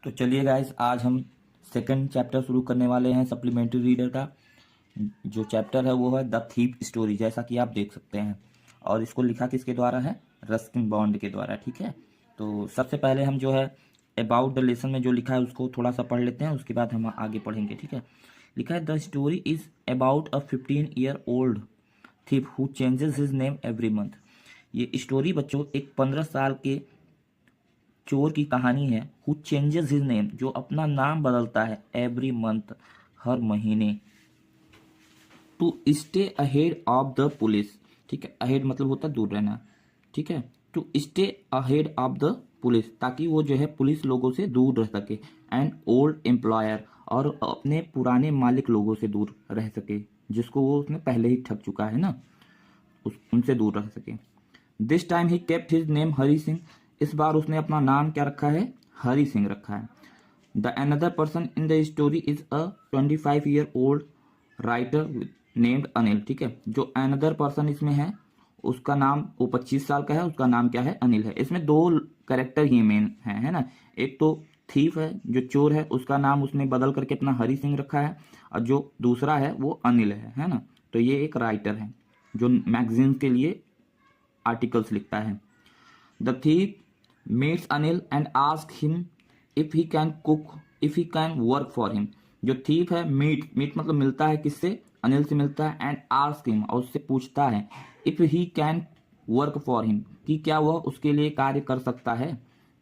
तो चलिए गाइस, आज हम सेकंड चैप्टर शुरू करने वाले हैं सप्लीमेंट्री रीडर का। जो चैप्टर है वो है द थीप स्टोरी, जैसा कि आप देख सकते हैं। और इसको लिखा किसके द्वारा है? रस्किन बॉन्ड के द्वारा। ठीक है, तो सबसे पहले हम जो है अबाउट द लेसन में जो लिखा है उसको थोड़ा सा पढ़ लेते हैं, उसके बाद हम आगे पढ़ेंगे। ठीक है, लिखा है the story is about a 15 year old thief who changes his name every month. ये स्टोरी बच्चों एक 15 साल के चोर की कहानी है। हु चेंजेस हिज नेम, जो अपना नाम बदलता है एवरी मंथ, हर महीने। To stay ahead of the police. ठीक है, अहेड मतलब होता है दूर रहना। ठीक है, to stay ahead of the police, ताकि वो जो है पुलिस लोगों से दूर रह सके। एंड ओल्ड एम्प्लॉयर, और अपने पुराने मालिक लोगों से दूर रह सके, जिसको वो उसने पहले ही ठग चुका है ना, उनसे दूर रह सके। This time he kept his name Hari Singh. इस बार उसने अपना नाम क्या रखा है? हरी सिंह रखा है। The another person in the story is a 25 year old writer named Anil. ठीक है, जो अनदर पर्सन इसमें है उसका नाम, वो 25 साल का है, उसका नाम क्या है? अनिल है। इसमें दो कैरेक्टर ही मेन है ना। एक तो थीफ है, जो चोर है, उसका नाम उसने बदल करके अपना हरी सिंह रखा है, और जो दूसरा है वो अनिल है ना। तो ये एक राइटर है जो मैगजीन के लिए आर्टिकल्स लिखता है। The thief meets Anil and ask him if he can cook, if he can work for him. जो थीफ है, मीट मतलब मिलता है किससे? अनिल से मिलता है। एंड आस्क हिम, और उससे पूछता है, if he can work for him, कि क्या वह उसके लिए कार्य कर सकता है।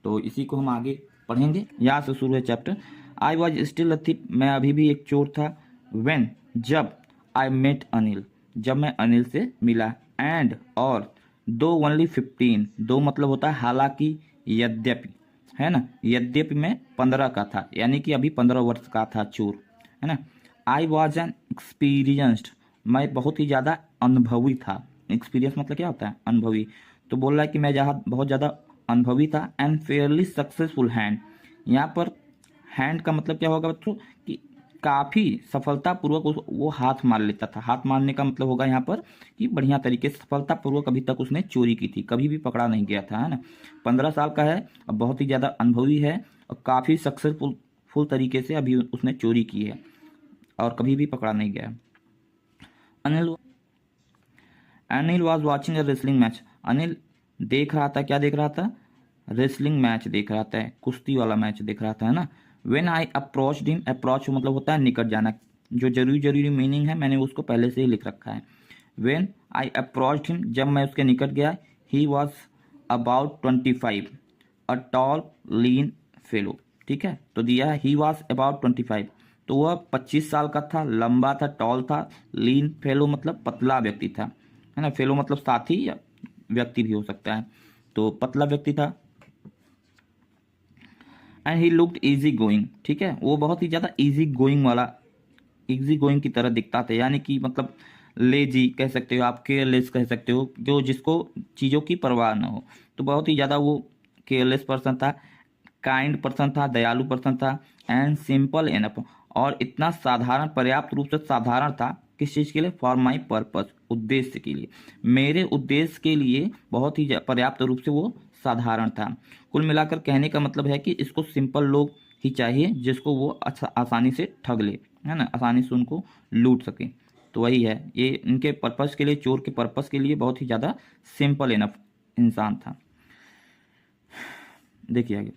तो इसी को हम आगे पढ़ेंगे। यहाँ से शुरू है chapter. I was still a thief, मैं अभी भी एक चोर था। वेन, जब, आई मेट अनिल, जब मैं अनिल से मिला। एंड, और, दो ओनली 15, दो मतलब होता है हालांकि, यद्यपि, है ना। यद्यपि मैं 15 का था, यानी कि अभी 15 वर्ष का था चोर, है ना। आई वॉज एन एक्सपीरियंस्ड, मैं बहुत ही ज़्यादा अनुभवी था। एक्सपीरियंस मतलब क्या होता है? अनुभवी। तो बोल रहा है कि मैं जहाँ बहुत ज़्यादा अनुभवी था। एंड फेयरली सक्सेसफुल हैंड, यहाँ पर हैंड का मतलब क्या होगा बच्चों? कि काफ़ी सफलतापूर्वक वो हाथ मार लेता था। हाथ मारने का मतलब होगा यहाँ पर कि बढ़िया तरीके से सफलतापूर्वक अभी तक उसने चोरी की थी, कभी भी पकड़ा नहीं गया था, है ना। 15 साल का है और बहुत ही ज़्यादा अनुभवी है, और काफ़ी सक्सेसफुल फुल तरीके से अभी उसने चोरी की है और कभी भी पकड़ा नहीं गया। Anil Anil was watching a wrestling match. Anil देख रहा था, क्या देख रहा था? रेसलिंग मैच देख रहा था, कुश्ती वाला मैच देख रहा था, है ना। When I approach him, approach मतलब होता है निकट जाना। जो जरूरी जरूरी मीनिंग है मैंने उसको पहले से ही लिख रखा है। वेन आई अप्रोच हिम, जब मैं उसके निकट गया। He was about 25, a tall lean fellow. ठीक है, तो दिया है ही वॉज अबाउट 25, तो वह 25 साल का था, लंबा था, टॉल था। लीन फेलो मतलब पतला व्यक्ति था, है ना। फेलो मतलब साथी या व्यक्ति भी हो सकता है, तो पतला व्यक्ति था। And he looked easy going. ठीक है, वो बहुत ही ज़्यादा इजी गोइंग वाला, इजी गोइंग की तरह दिखता था, यानी कि मतलब लेजी कह सकते हो आप, केयरलेस कह सकते हो, जो जिसको चीज़ों की परवाह ना हो। तो बहुत ही ज़्यादा वो केयरलेस पर्सन था, काइंड पर्सन था, दयालु पर्सन था। एंड सिंपल एनफ, और इतना साधारण, पर्याप्त रूप से साधारण था। किस चीज़ के लिए? फॉर माई पर्पस, उद्देश्य के लिए, मेरे उद्देश्य के लिए बहुत ही पर्याप्त रूप से वो साधारण था। कुल मिलाकर कहने का मतलब है कि इसको सिंपल लोग ही चाहिए, जिसको वो अच्छा आसानी से ठग ले, है ना, आसानी से उनको लूट सके। तो वही है, ये इनके पर्पस के लिए, चोर के पर्पस के लिए बहुत ही ज़्यादा सिंपल इनफ इंसान था। देखिए आगे।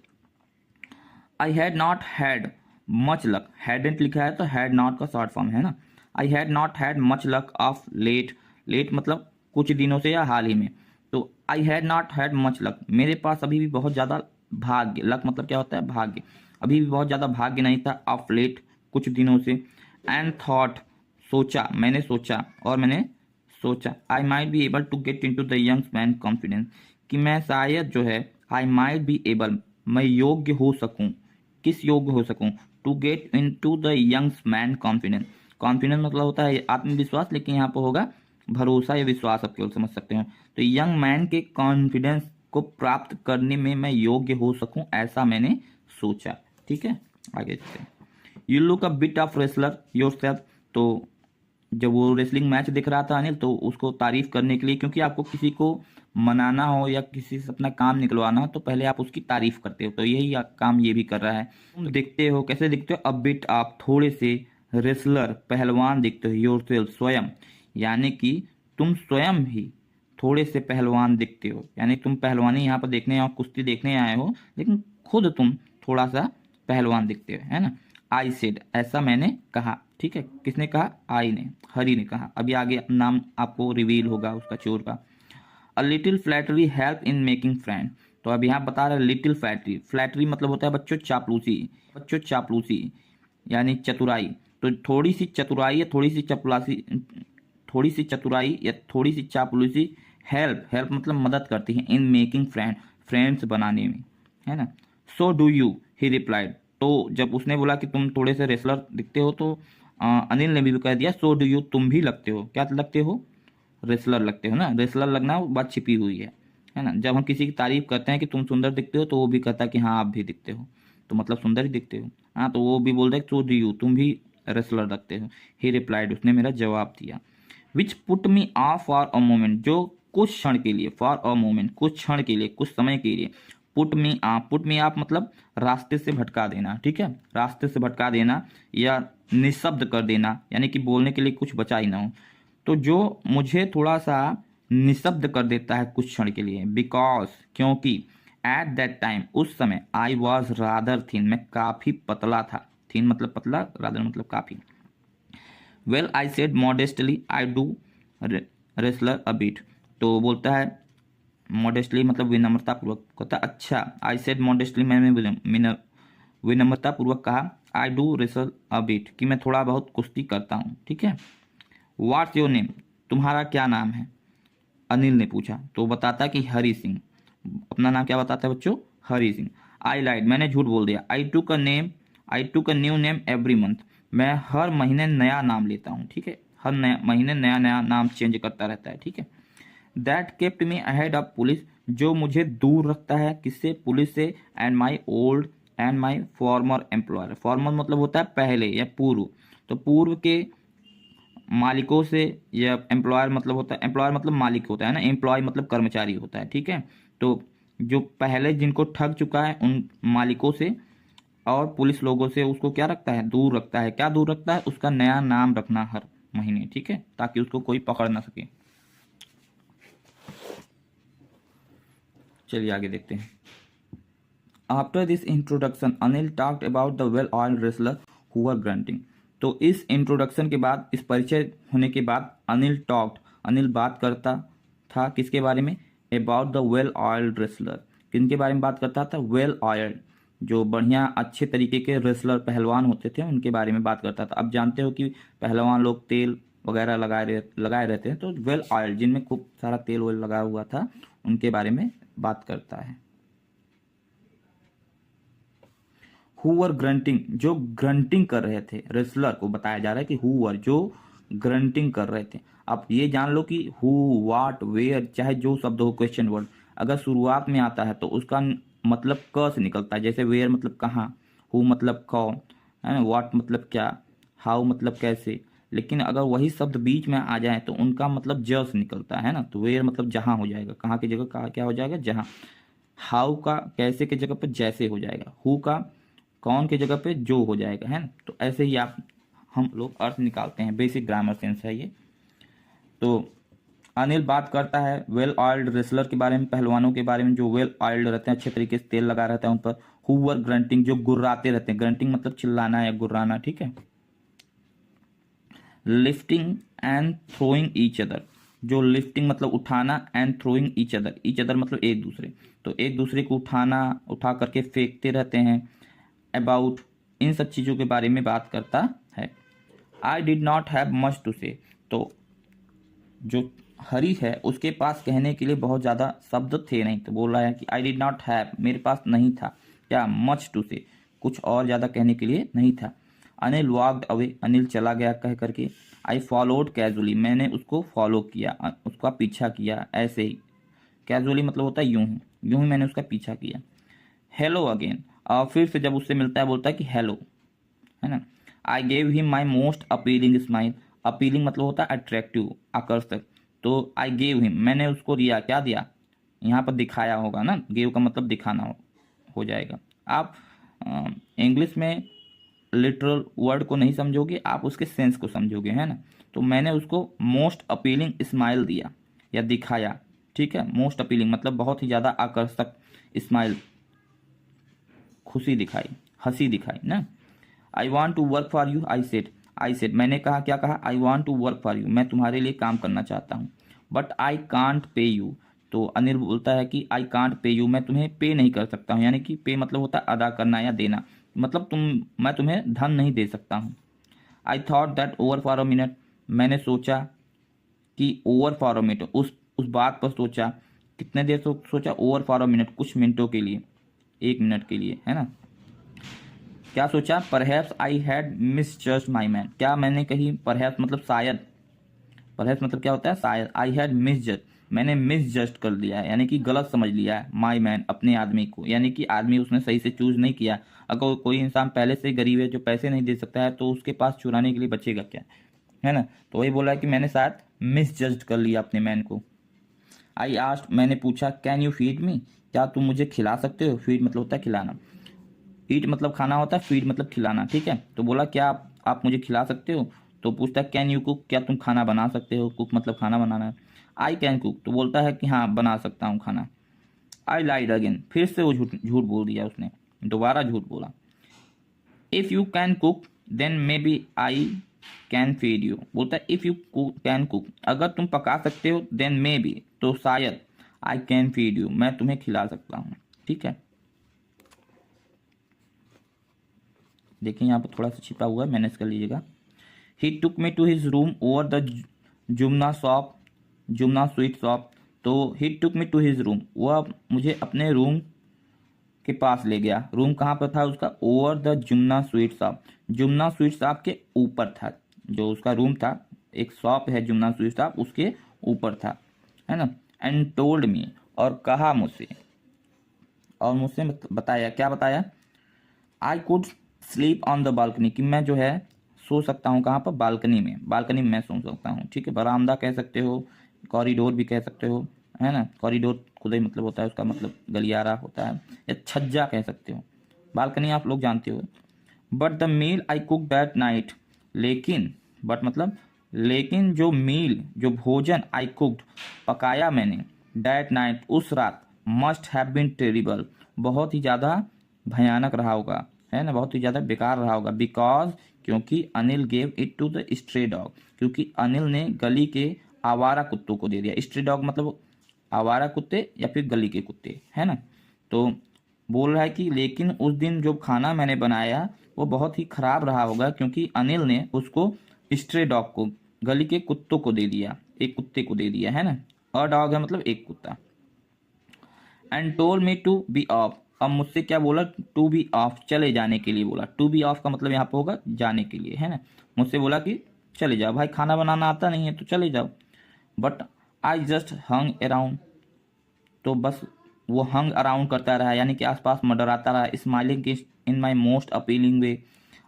I had not had much luck, hadn't लिखा है तो हैड नॉट का शॉर्ट फॉर्म है ना। I had not had much luck of late, late मतलब कुछ दिनों से या हाल ही में। तो I had not had much luck, मेरे पास अभी भी बहुत ज़्यादा भाग्य, लक मतलब क्या होता है? भाग्य। अभी भी बहुत ज़्यादा भाग्य नहीं था, ऑफ लेट कुछ दिनों से। एंड थॉट, सोचा, मैंने सोचा, और मैंने सोचा, I might be able to get into the young man confidence, कि मैं शायद जो है, आई माइट बी एबल, मैं योग्य हो सकूं। किस योग्य हो सकूं? To get into the young man confidence. Confidence मतलब होता है आत्मविश्वास, लेकिन यहाँ पर होगा भरोसा या विश्वास, आप केवल समझ सकते हैं। तो यंग मैन के कॉन्फिडेंस को प्राप्त करने में मैं योग्य हो सकूं, ऐसा मैंने सोचा। ठीक है, आगे चलते हैं। You look a bit of wrestler your self. तो जब वो रेसलिंग मैच देख रहा था अनिल, तो उसको तारीफ करने के लिए, क्योंकि आपको किसी को मनाना हो या किसी से अपना काम निकलवाना हो तो पहले आप उसकी तारीफ करते हो, तो यही काम ये भी कर रहा है। तुम दिखते हो, कैसे दिखते हो? अ बिट, आप थोड़े से, रेसलर पहलवान दिखते हो, योरसेल्फ स्वयं, यानी कि तुम स्वयं भी थोड़े से पहलवान दिखते हो, यानी तुम पहलवानी यहाँ पर देखने और कुश्ती देखने आए हो, लेकिन खुद तुम थोड़ा सा पहलवान दिखते हो, है ना। आई सेड, ऐसा मैंने कहा, ठीक है। किसने कहा? आई ने, हरी ने कहा। अभी आगे नाम आपको रिवील होगा उसका, चोर का। A little flattery help in making friend, तो अब यहाँ बता रहा है लिटिल फ्लैटरी। फ्लैटरी मतलब होता है बच्चों चापलूसी, बच्चों चापलूसी यानी चतुराई। तो थोड़ी सी चतुराई या थोड़ी सी चपलासी, थोड़ी सी चतुराई या थोड़ी सी चापलूसी हेल्प, हेल्प मतलब मदद करती है, इन मेकिंग फ्रेंड, फ्रेंड्स बनाने में, है ना। So do you, he replied, तो जब उसने बोला कि तुम थोड़े से रेसलर दिखते हो तो अनिल ने भी कह दिया सो डू यू, तुम भी लगते हो, क्या लगते हो? रेसलर लगते हो ना। रेसलर लगना वो बात छिपी हुई है ना। जब हम किसी की तारीफ करते हैं कि तुम सुंदर दिखते हो तो वो भी कहता है कि हाँ आप भी दिखते हो, तो मतलब सुंदर ही दिखते हो। हाँ, तो वो भी बोल रहे सो डू यू, तुम भी रेसलर लगते हो। ही रिप्लाइड, उसने मेरा जवाब दिया। Which put me of for a moment, जो कुछ क्षण के लिए, फॉर अ मोमेंट कुछ क्षण के लिए, कुछ समय के लिए। पुट मी आप, पुट मी आप मतलब रास्ते से भटका देना, ठीक है। रास्ते से भटका देना या निशब्द कर देना, यानी कि बोलने के लिए कुछ बचा ही ना हो। तो जो मुझे थोड़ा सा निशब्द कर देता है कुछ क्षण के लिए, बिकॉज क्योंकि, एट दैट टाइम उस समय, आई वॉज रादर थिन, मैं काफ़ी पतला था। थिन मतलब पतला, रादर मतलब काफ़ी। Well I said modestly, I do wrestler a bit, तो बोलता है मॉडेस्टली मतलब विनम्रता पूर्वक, कहता अच्छा। आई सेड मॉडेस्टली, मैंने विनम्रता पूर्वक कहा, I do wrestle a bit, कि मैं थोड़ा बहुत कुश्ती करता हूँ, ठीक है। व्हाट्स योर नेम, तुम्हारा क्या नाम है? अनिल ने पूछा, तो बताता कि हरी सिंह। अपना नाम क्या बताता है बच्चों? हरी सिंह। आई लाइड, मैंने झूठ बोल दिया। आई टूक a new name every month, मैं हर महीने नया नाम लेता हूँ, ठीक है। हर नया महीने नया नया नाम चेंज करता रहता है, ठीक है। That kept me ahead of police, जो मुझे दूर रखता है किससे? पुलिस से। And my farmer employer, farmer मतलब होता है पहले या पूर्व, तो पूर्व के मालिकों से, या एम्प्लॉयर मतलब होता है, एम्प्लॉयर मतलब मालिक होता है ना, एम्प्लॉय मतलब कर्मचारी होता है, ठीक है। तो जो पहले जिनको ठग चुका है उन मालिकों से और पुलिस लोगों से उसको क्या रखता है? दूर रखता है। क्या दूर रखता है? उसका नया नाम रखना हर महीने, ठीक है, ताकि उसको कोई पकड़ ना सके। चलिए आगे देखते हैं। After this introduction Anil talked about the well oiled wrestler who were grunting, तो इस इंट्रोडक्शन के बाद, इस परिचय होने के बाद अनिल बात करता था किसके बारे में? About the well oiled wrestler, किनके बारे में बात करता था? वेल ऑयल्ड, जो बढ़िया अच्छे तरीके के रेसलर पहलवान होते थे उनके बारे में बात करता था। अब जानते हो कि पहलवान लोग तेल वगैरह लगाए रहते हैं, तो वेल ऑयल्ड जिनमें खूब सारा तेल वेल लगा हुआ था उनके बारे में बात करता है। हुवर ग्रंटिंग, जो ग्रंटिंग कर रहे थे, रेसलर को बताया जा रहा है कि हुवर जो ग्रंटिंग कर रहे थे। आप ये जान लो कि हु, वाट, वेयर, चाहे जो शब्द हो क्वेश्चन वर्ड, अगर शुरुआत में आता है तो उसका मतलब क से निकलता है। जैसे वेयर मतलब कहाँ, हु मतलब कौन, है ना, वाट मतलब क्या, हाउ मतलब कैसे। लेकिन अगर वही शब्द बीच में आ जाए तो उनका मतलब ज से निकलता है ना, तो वेयर मतलब जहाँ हो जाएगा, कहाँ की जगह कहाँ क्या हो जाएगा? जहाँ। हाउ का कैसे की जगह पर जैसे हो जाएगा। हु का कौन की जगह पे जो हो जाएगा, है ना। तो ऐसे ही आप हम लोग अर्थ निकालते हैं, बेसिक ग्रामर सेंस है ये। तो अनिल बात करता है वेल ऑयल्ड रेसलर के बारे में, पहलवानों के बारे में जो वेल ऑयल्ड रहते हैं, अच्छे तरीके से तेल लगा रहता है उन पर। हुवर ग्रंटिंग, जो गुर्राते रहते हैं, ग्रंटिंग मतलब चिल्लाना या गुर्राना, ठीक है। Lifting and throwing each other, जो लिफ्टिंग मतलब उठाना, एंड थ्रोइंग ईच अदर मतलब एक दूसरे, तो एक दूसरे को उठाना, उठा करके फेंकते रहते हैं। अबाउट, इन सब चीज़ों के बारे में बात करता है। I did not have much to say, तो जो हरी है उसके पास कहने के लिए बहुत ज़्यादा शब्द थे नहीं, तो बोल रहा है कि आई डिड नॉट हैव, मेरे पास नहीं था क्या? मच टू से, कुछ और ज़्यादा कहने के लिए नहीं था। अनिल वॉकड अवे, अनिल चला गया कह करके। आई फॉलोड कैजुअली, मैंने उसको फॉलो किया, उसका पीछा किया ऐसे ही। कैजुअली मतलब होता है यूं ही मैंने उसका पीछा किया। हेलो अगेन, और फिर से जब उससे मिलता है बोलता है कि हेलो, है ना। I gave him my most appealing smile, appealing मतलब होता है अट्रैक्टिव, आकर्षक। तो आई गेव हिम, मैंने उसको दिया, क्या दिया? यहाँ पर दिखाया होगा ना, गेव का मतलब दिखाना हो जाएगा। आप इंग्लिश में लिटरल वर्ड को नहीं समझोगे, आप उसके सेंस को समझोगे, है ना। तो मैंने उसको मोस्ट अपीलिंग स्माइल दिया या दिखाया, ठीक है। मोस्ट अपीलिंग मतलब बहुत ही ज़्यादा आकर्षक स्माइल, खुशी दिखाई, हंसी दिखाई ना। I want to work for you, I said मैंने कहा, क्या कहा, I want to work for you, मैं तुम्हारे लिए काम करना चाहता हूँ। But I can't pay you, तो अनिल बोलता है कि आई कांट पे यू, मैं तुम्हें पे नहीं कर सकता हूँ, यानी कि पे मतलब होता है अदा करना या देना, मतलब मैं तुम्हें धन नहीं दे सकता हूँ। I thought that over for a minute, मैंने सोचा कि ओवर फॉर अ मिनट, उस बात पर सोचा, कितने देर सोचा, ओवर फॉर अ मिनट, कुछ मिनटों के लिए, 1 मिनट के लिए, है ना। क्या सोचा, perhaps I had misjudged my man, क्या मैंने कही परहैप्स मतलब शायद, परहैप्स मतलब क्या होता है, शायद, आई हैड मिसजज्ड, मैंने मिसजज्ड कर लिया है, यानी कि गलत समझ लिया है, माई मैन अपने आदमी को, यानी कि आदमी उसने सही से चूज नहीं किया। अगर कोई इंसान पहले से गरीब है जो पैसे नहीं दे सकता है, तो उसके पास चुराने के लिए बचेगा क्या, है ना। तो वही बोला है कि मैंने शायद मिसजज्ड कर लिया अपने मैन को। आई आस्क्ड, मैंने पूछा, कैन यू फीड मी, क्या तुम मुझे खिला सकते हो, फीड मतलब होता है खिलाना, ईट मतलब खाना होता है, फीड मतलब खिलाना, ठीक है। तो बोला क्या आप मुझे खिला सकते हो, तो पूछता है कैन यू कुक, क्या तुम खाना बना सकते हो, कुक मतलब खाना बनाना है। आई कैन कुक, तो बोलता है कि हाँ बना सकता हूँ खाना। आई लाइड अगेन, फिर से वो झूठ झूठ बोल दिया उसने, दोबारा झूठ बोला। If you can cook then maybe I can feed you, बोलता है इफ़ यू कैन कुक, अगर तुम पका सकते हो, देन मे बी तो शायद, आई कैन फीड यू मैं तुम्हें खिला सकता हूँ, ठीक है। देखिए यहाँ पर थोड़ा सा छिपा हुआ है, मैनेज कर लीजिएगा। He took me to his room over the Jumna shop, Jumna sweet shop, तो he took me to his room, वह मुझे अपने रूम के पास ले गया। रूम कहाँ पर था उसका, over the Jumna sweet shop, Jumna sweet shop के ऊपर था, जो उसका रूम था, एक शॉप है जुमना स्वीट शॉप, उसके ऊपर था, है ना। एंड टोल्ड मी, और कहा मुझसे, और मुझसे बताया, क्या बताया, I could sleep on the balcony, कि मैं जो है सो सकता हूँ कहाँ पर, बालकनी में, बालकनी में मैं सो सकता हूँ, ठीक है। बरामदा कह सकते हो, कॉरिडोर भी कह सकते हो, है ना। कॉरिडोर खुद ही मतलब होता है, उसका मतलब गलियारा होता है, या छज्जा कह सकते हो, बालकनी आप लोग जानते हो। But the meal I cook that night, लेकिन, बट मतलब लेकिन जो मील, जो भोजन, आई कुक्ड पकाया मैंने, दैट नाइट उस रात, मस्ट हैव बीन टेरिबल बहुत ही ज़्यादा भयानक रहा होगा, है ना, बहुत ही ज़्यादा बेकार रहा होगा। बिकॉज, क्योंकि Anil gave it to the stray dog, क्योंकि अनिल ने गली के आवारा कुत्तों को दे दिया। स्ट्रे डॉग मतलब आवारा कुत्ते या फिर गली के कुत्ते, है ना। तो बोल रहा है कि लेकिन उस दिन जो खाना मैंने बनाया वो बहुत ही खराब रहा होगा, क्योंकि अनिल ने उसको स्ट्रे डॉग को, गली के कुत्तों को दे दिया, एक कुत्ते को दे दिया, है ना। अ डॉग है मतलब एक कुत्ता। And told me to be off, अब मुझसे क्या बोला, टू बी ऑफ चले जाने के लिए बोला। टू बी ऑफ का मतलब यहाँ पे होगा जाने के लिए, है ना। मुझसे बोला कि चले जाओ, भाई खाना बनाना आता नहीं है तो चले जाओ। But I just hung around, तो बस वो हंग अराउंड करता रहा, यानी कि आसपास मंडराता रहा, smiling in my most appealing way,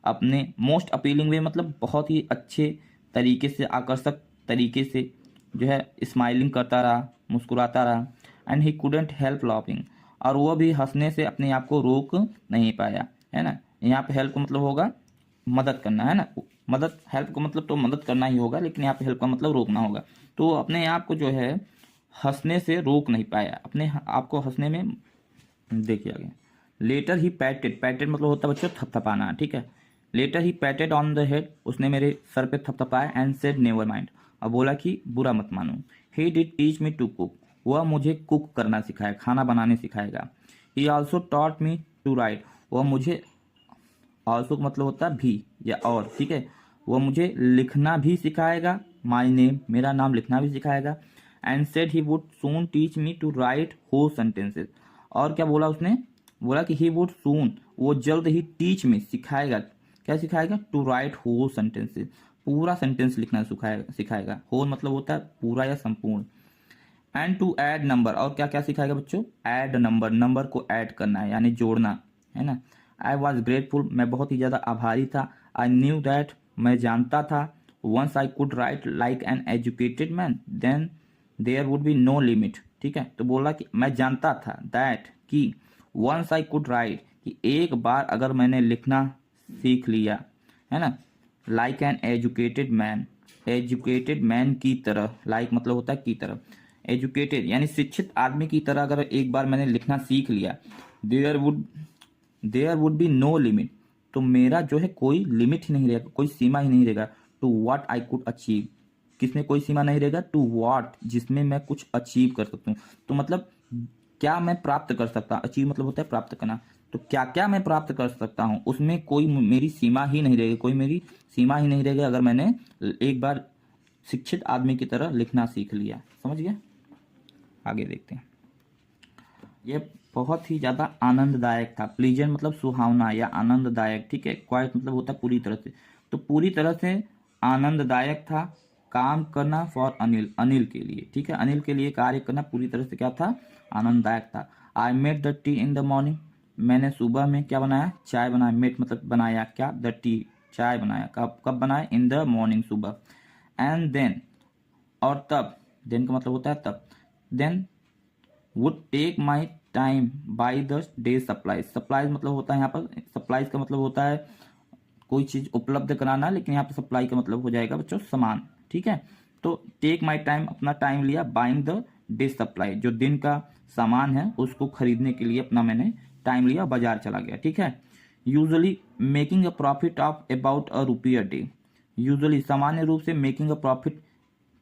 अपने मोस्ट अपीलिंग वे मतलब बहुत ही अच्छे तरीके से, आकर्षक तरीके से जो है स्माइलिंग करता रहा, मुस्कुराता रहा। And he couldn't help laughing, और वह भी हंसने से अपने आप को रोक नहीं पाया, है ना। यहाँ पे हेल्प का मतलब होगा मदद करना, है ना। मदद, हेल्प का मतलब तो मदद करना ही होगा, लेकिन यहाँ पे हेल्प का मतलब रोकना होगा। तो अपने आप को जो है हंसने से रोक नहीं पाया, अपने आप को हंसने में, देखिए आगे। लेटर ही पैटेड, पैटेड मतलब होता है बच्चों थपथपाना, ठीक है। Later he patted on the head, उसने मेरे सर पे थपथपाया, एंड सेड नेवर माइंड, और बोला कि बुरा मत मानो। He did teach me to cook, वह मुझे कुक करना सिखाया, खाना बनाने सिखाएगा। He also taught me to write, वह मुझे, ऑल्सो मतलब होता है भी या और, ठीक है। वह मुझे लिखना भी सिखाएगा, माई नेम मेरा नाम लिखना भी सिखाएगा। And said he would soon teach me to write whole sentences, और क्या बोला उसने, बोला कि ही वुड सून, वो जल्द ही टीच में सिखाएगा, क्या सिखाएगा, टू राइट होल सेंटेंसेस, पूरा सेंटेंस लिखना सिखाएगा। होल मतलब होता है पूरा या संपूर्ण। एंड टू ऐड नंबर, और क्या क्या सिखाएगा बच्चों, ऐड नंबर, नंबर को ऐड करना है यानी जोड़ना, है ना। आई वॉज ग्रेटफुल, मैं बहुत ही ज़्यादा आभारी था। आई न्यू दैट, मैं जानता था। Once I could write like an educated man then there would be no limit, ठीक है। तो बोला कि मैं जानता था, दैट कि वंस आई कुड राइट, कि एक बार अगर मैंने लिखना सीख लिया, है ना, like an educated man, educated man की तरह, लाइक मतलब होता है की तरह, एजुकेटेड यानी शिक्षित आदमी की तरह अगर एक बार मैंने लिखना सीख लिया, there would be no limit, तो मेरा जो है कोई लिमिट ही नहीं रहेगा, कोई सीमा ही नहीं रहेगा, to what I could achieve, किसमें कोई सीमा नहीं रहेगा, टू व्हाट जिसमें मैं कुछ अचीव कर सकता हूँ। तो मतलब क्या मैं प्राप्त कर सकता, अचीव मतलब होता है प्राप्त करना, तो क्या क्या मैं प्राप्त कर सकता हूँ, उसमें कोई मेरी सीमा ही नहीं रहेगी, कोई मेरी सीमा ही नहीं रहेगी अगर मैंने एक बार शिक्षित आदमी की तरह लिखना सीख लिया। समझ गया? आगे देखते हैं। ये बहुत ही ज़्यादा आनंददायक था। प्लीजेंट मतलब सुहावना या आनंददायक, ठीक है। क्वाइट मतलब होता है पूरी तरह से, तो पूरी तरह से आनंददायक था काम करना फॉर अनिल, अनिल के लिए, ठीक है। अनिल के लिए कार्य करना पूरी तरह से क्या था, आनंददायक था। I made the T in the morning, मैंने सुबह में क्या बनाया, चाय बनाया। मेड मतलब बनाया, क्या, द टी, चाय बनाया। कब कब बनाया, इन द मॉर्निंग, सुबह। एंड देन, और तब, देन का मतलब होता है तब, then would take my time by the day supplies, supplies मतलब होता है यहाँ पर, सप्लाईज का मतलब होता है कोई चीज उपलब्ध कराना, लेकिन यहाँ पर सप्लाई का मतलब हो जाएगा बच्चों सामान, ठीक है। तो टेक माई टाइम, अपना टाइम लिया, बाइंग द डे सप्लाई, जो दिन का सामान है उसको खरीदने के लिए अपना मैंने टाइम लिया, बाजार चला गया, ठीक है। Usually making a profit of about a rupee a day, usually सामान्य रूप से मेकिंग अ प्रॉफिट,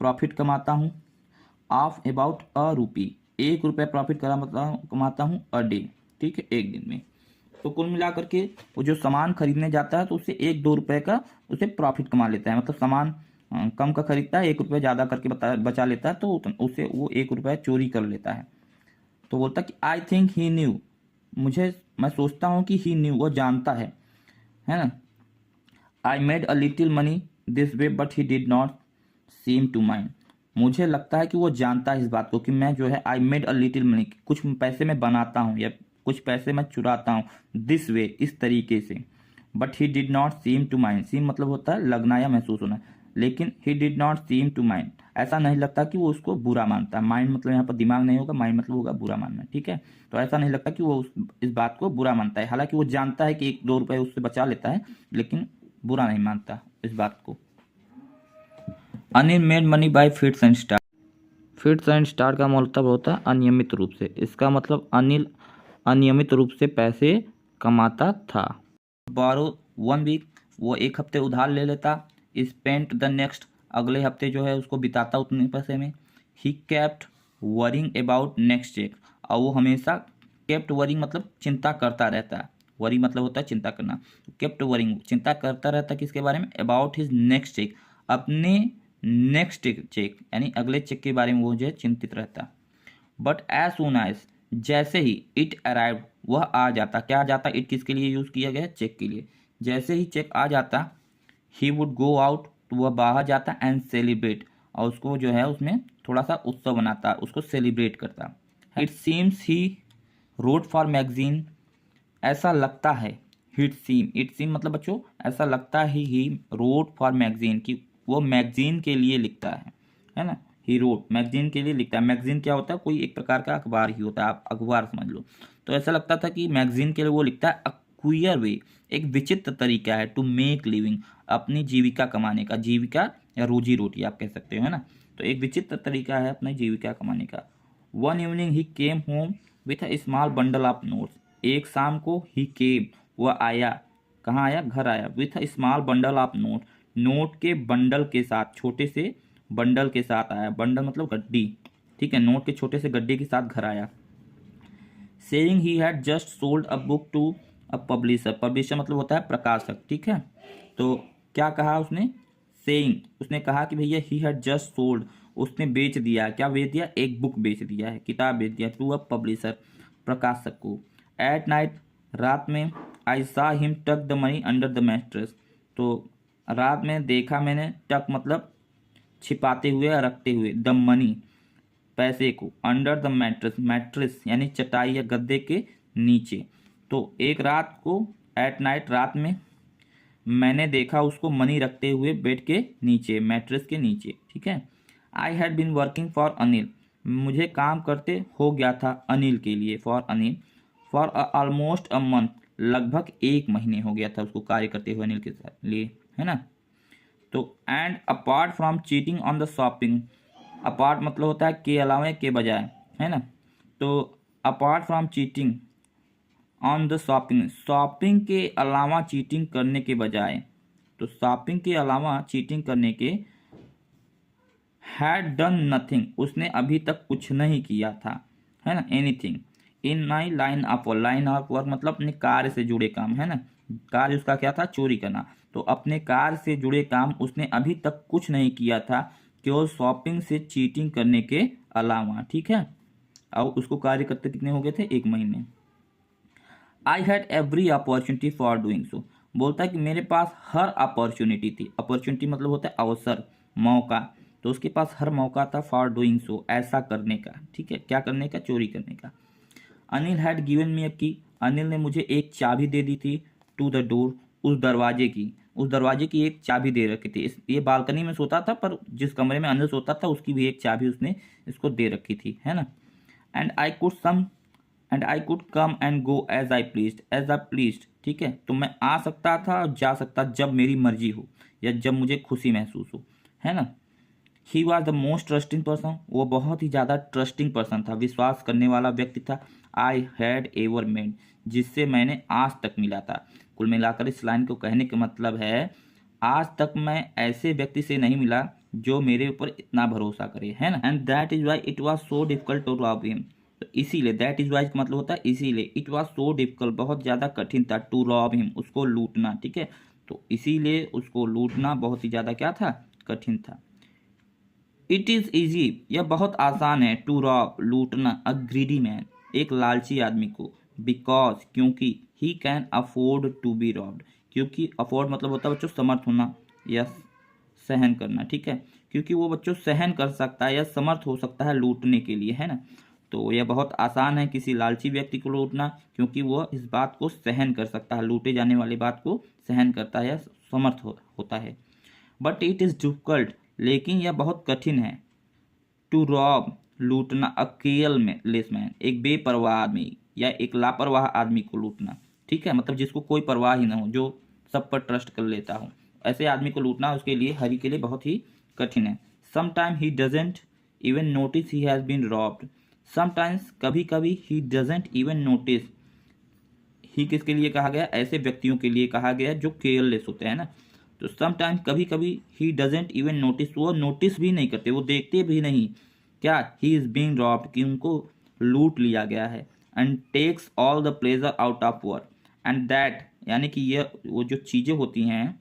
प्रॉफिट कमाता हूँ, ऑफ अबाउट अ रुपी, 1 रुपये प्रॉफिट कमाता हूँ अ डे, ठीक है, एक दिन में। तो कुल मिलाकर के वो जो सामान खरीदने जाता है तो उससे 1-2 रुपए का उसे प्रॉफिट कमा लेता है, मतलब सामान कम का खरीदता है, 1 रुपये ज्यादा करके बचा लेता है, तो उससे वो 1 रुपया चोरी कर लेता है। तो बोलता कि आई थिंक ही न्यू, मैं सोचता हूँ कि ही न्यू, वो जानता है ना। I made a little money this way but he did not seem to mind, मुझे लगता है कि वो जानता है इस बात को कि मैं जो है, आई मेड अ लिटिल मनी, कुछ पैसे मैं बनाता हूँ या कुछ पैसे मैं चुराता हूँ, दिस वे, इस तरीके से। But he did not seem to mind, seem मतलब होता है लगना या महसूस होना, लेकिन he did not seem to mind, ऐसा नहीं लगता कि वो उसको बुरा मानता है। माइंड मतलब यहाँ पर दिमाग नहीं होगा, माइंड मतलब होगा बुरा मानना, ठीक है। तो ऐसा नहीं लगता कि वो इस बात को बुरा मानता है, हालांकि वो जानता है कि 1-2 रुपए उससे बचा लेता है, लेकिन बुरा नहीं मानता इस बात को। Anil made money by fits and start, fits and start का मतलब होता है अनियमित रूप से, इसका मतलब अनिल अनियमित रूप से पैसे कमाता था। बोरो 1 वीक, वो 1 हफ्ते उधार ले लेता। स्पेंट द नेक्स्ट, अगले हफ्ते जो है उसको बिताता उतने पैसे में। He kept worrying about next cheque, और वो हमेशा, केप्ट वरिंग मतलब चिंता करता रहता है, वरी मतलब होता है चिंता करना, केप्ट वरिंग चिंता करता रहता किसके बारे में, अबाउट हिज नेक्स्ट चेक, अपने नेक्स्ट चेक यानी अगले चेक के बारे में वो जो है चिंतित रहता। बट एज सून एज, जैसे ही इट अराइव, वह आ जाता, क्या आ जाता, इट किसके लिए यूज किया गया है, चेक के लिए। जैसे ही चेक आ जाता, ही वुड गो आउट, तो वह बाहर जाता एंड सेलिब्रेट, और उसको जो है उसमें थोड़ा सा उत्सव बनाता, उसको सेलिब्रेट करता। It seems he road for magazine, ऐसा लगता है, इट सीम मतलब बच्चों ऐसा लगता ही रोड फॉर मैगजीन, कि वो मैगजीन के लिए लिखता है ना। ही रोड मैगजीन के लिए लिखता है, मैगजीन क्या होता है, कोई एक प्रकार का अखबार ही होता है, आप अखबार समझ लो। तो ऐसा लगता था कि मैगजीन के लिए वो लिखता है। अ क्वियर वे, एक विचित्र तरीका है, टू मेक लिविंग, अपनी जीविका कमाने का, जीविका या रोजी रोटी आप कह सकते हो, है ना। तो एक विचित्र तरीका है अपनी जीविका कमाने का। One evening he came home with a small bundle of notes, एक शाम को ही केम, वह आया, कहाँ आया, घर आया, with a small bundle of note, note के बंडल के साथ, छोटे से बंडल के साथ आया, बंडल मतलब गड्डी, ठीक है, नोट के छोटे से गड्डी के साथ घर आया। Saying he had just sold a book to a publisher, publisher मतलब होता है प्रकाशक, ठीक है। तो क्या कहा उसने, सेइंग, उसने कहा कि भैया ही हैड जस्ट सोल्ड, उसने बेच दिया, क्या बेच दिया, एक बुक बेच दिया है, किताब बेच दिया, टू अ पब्लिशर, प्रकाशक को। एट नाइट, रात में, आई सा हिम टक the money under the mattress, तो रात में देखा मैंने, टक मतलब छिपाते हुए या रखते हुए, द मनी पैसे को, अंडर द मैट्रेस, मैट्रेस यानी चटाई या गद्दे के नीचे। तो एक रात को, एट नाइट रात में, मैंने देखा उसको मनी रखते हुए बेड के नीचे, मैट्रेस के नीचे, ठीक है। I had been working for Anil, मुझे काम करते हो गया था अनिल के लिए, for Anil, for almost a month, लगभग 1 महीने हो गया था उसको कार्य करते हुए अनिल के साथ लिए, है ना। तो and apart from cheating on the shopping, apart मतलब होता है के अलावा, के बजाय, है ना। तो apart from cheating on the shopping, shopping के अलावा चीटिंग करने के बजाय, तो शॉपिंग के अलावा चीटिंग करने के, हैड डन नथिंग, उसने अभी तक कुछ नहीं किया था, है ना, anything, in my line of work, line of work मतलब अपने कार्य से जुड़े काम, है ना। कार्य उसका क्या था, चोरी करना। तो अपने कार्य से जुड़े काम उसने अभी तक कुछ नहीं किया था, केवल शॉपिंग से चीटिंग करने के अलावा, ठीक है। और उसको कार्य करते कितने हो गए थे, 1 महीने। I had every opportunity for doing so, बोलता है कि मेरे पास हर अपॉर्चुनिटी थी, अपॉर्चुनिटी मतलब होता है अवसर, मौका, तो उसके पास हर मौका था फॉर डूइंग सो, ऐसा करने का, ठीक है, क्या करने का, चोरी करने का। अनिल हैड गिवन मी अ की, अनिल ने मुझे एक चाबी दे दी थी, टू द डोर, उस दरवाजे की, उस दरवाजे की एक चाबी दे रखी थी। ये बालकनी में सोता था, पर जिस कमरे में अनिल सोता था उसकी भी एक चाबी उसने इसको दे रखी थी, है ना। And I could some, and I could come and go as I pleased, as I pleased, ठीक है, तो मैं आ सकता था और जा सकता जब मेरी मर्जी हो, या जब मुझे खुशी महसूस हो, है ना। He was the most trusting person, वो बहुत ही ज़्यादा ट्रस्टिंग पर्सन था, विश्वास करने वाला व्यक्ति था। आई हैड एवर मेड, जिससे मैंने आज तक मिला था। कुल मिलाकर इस लाइन को कहने का मतलब है, आज तक मैं ऐसे व्यक्ति से नहीं मिला जो मेरे ऊपर इतना भरोसा करे, है ना। And that is why it was so difficult to rob him, तो इसीलिए, दैट इज वाई का मतलब होता है इसीलिए, इट वॉज सो डिफिकल्ट, बहुत ज़्यादा कठिन था, टू रॉब हिम, उसको लूटना, ठीक है, तो इसीलिए उसको लूटना बहुत ही ज़्यादा क्या था, कठिन था। इट इज़ ईजी, यह बहुत आसान है, टू रॉब, लूटना, अ ग्रीडी मैन, एक लालची आदमी को, बिकॉज, क्योंकि, he can afford to be robbed, क्योंकि अफोर्ड मतलब होता है बच्चों समर्थ होना या सहन करना, ठीक है, क्योंकि वो बच्चों सहन कर सकता है या समर्थ हो सकता है लूटने के लिए, है ना। तो यह बहुत आसान है किसी लालची व्यक्ति को लूटना, क्योंकि वह इस बात को सहन कर सकता है, लूटे जाने वाली बात को सहन करता है या समर्थ होता है। बट इट इज़ डिफिकल्ट, लेकिन यह बहुत कठिन है, टू रॉब, लूटना, अ केयरलेस मैन, एक बेपरवाह आदमी या एक लापरवाह आदमी को लूटना, ठीक है, मतलब जिसको कोई परवाह ही ना हो, जो सब पर ट्रस्ट कर लेता हो, ऐसे आदमी को लूटना उसके लिए, हरी के लिए बहुत ही कठिन है। Sometime he doesn't even notice he has been robbed, sometimes, कभी कभी, he doesn't even notice, he किसके लिए कहा गया, ऐसे व्यक्तियों के लिए कहा गया जो केयरलेस होते हैं ना। तो समटाइम, कभी कभी, ही डजेंट इवन नोटिस, वो नोटिस भी नहीं करते, वो देखते भी नहीं, क्या, ही इज बीइंग रॉब्ड, कि उनको लूट लिया गया है। And takes all the pleasure out of work, and that, यानी कि ये वो जो चीज़ें होती हैं,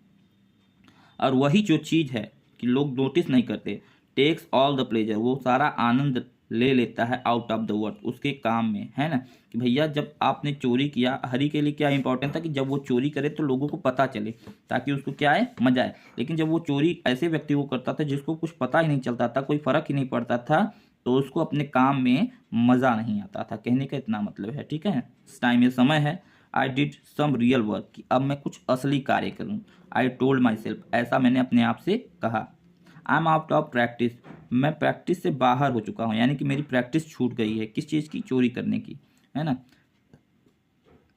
और वही जो चीज़ है कि लोग नोटिस नहीं करते, टेक्स ऑल द प्लेजर, वो सारा आनंद ले लेता है आउट ऑफ द वर्ड, उसके काम में, है ना। कि भैया जब आपने चोरी किया, हरी के लिए क्या इंपॉर्टेंट था कि जब वो चोरी करे तो लोगों को पता चले, ताकि उसको क्या है, मजा आए। लेकिन जब वो चोरी ऐसे व्यक्ति को करता था जिसको कुछ पता ही नहीं चलता था, कोई फर्क ही नहीं पड़ता था, तो उसको अपने काम में मज़ा नहीं आता था, कहने का इतना मतलब है, ठीक है। इस टाइम ये समय है, I did some real work, कि अब मैं कुछ असली कार्य करूँ। आई टोल्ड माई सेल्फ, ऐसा मैंने अपने आप से कहा। I am out of practice, मैं प्रैक्टिस से बाहर हो चुका हूँ, यानी कि मेरी प्रैक्टिस छूट गई है, किस चीज़ की, चोरी करने की, है ना।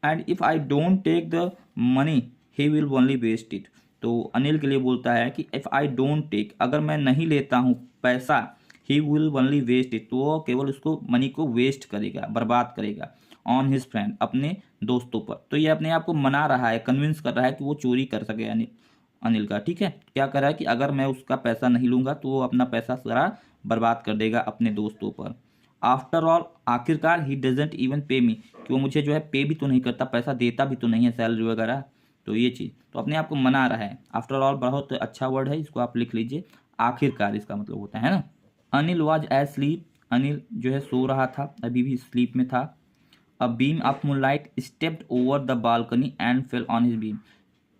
And if I don't take the money he will only waste it, तो अनिल के लिए बोलता है कि इफ़ आई डोंट टेक, अगर मैं नहीं लेता हूँ पैसा, he will only waste it, तो वो केवल उसको मनी को वेस्ट करेगा, बर्बाद करेगा, ऑन हिज फ्रेंड, अपने दोस्तों पर। तो ये अपने आप को मना रहा है, कन्विंस कर रहा है कि वो चोरी कर सके, यानी अनिल का, ठीक है, क्या कर रहा है कि अगर मैं उसका पैसा नहीं लूँगा तो वो अपना पैसा सारा बर्बाद कर देगा अपने दोस्तों पर। आफ्टर ऑल, आखिरकार, ही डजेंट इवन पे मी, कि वो मुझे जो है पे भी तो नहीं करता, पैसा देता भी तो नहीं है, सैलरी वगैरह, तो ये चीज़, तो अपने आप को मना रहा है। आफ्टर ऑल बहुत अच्छा वर्ड है, इसको आप लिख लीजिए, आखिरकार इसका मतलब होता है ना। Anil was asleep, Anil जो है सो रहा था, अभी भी स्लीप में था। A beam of moonlight stepped over the balcony and fell on his beam,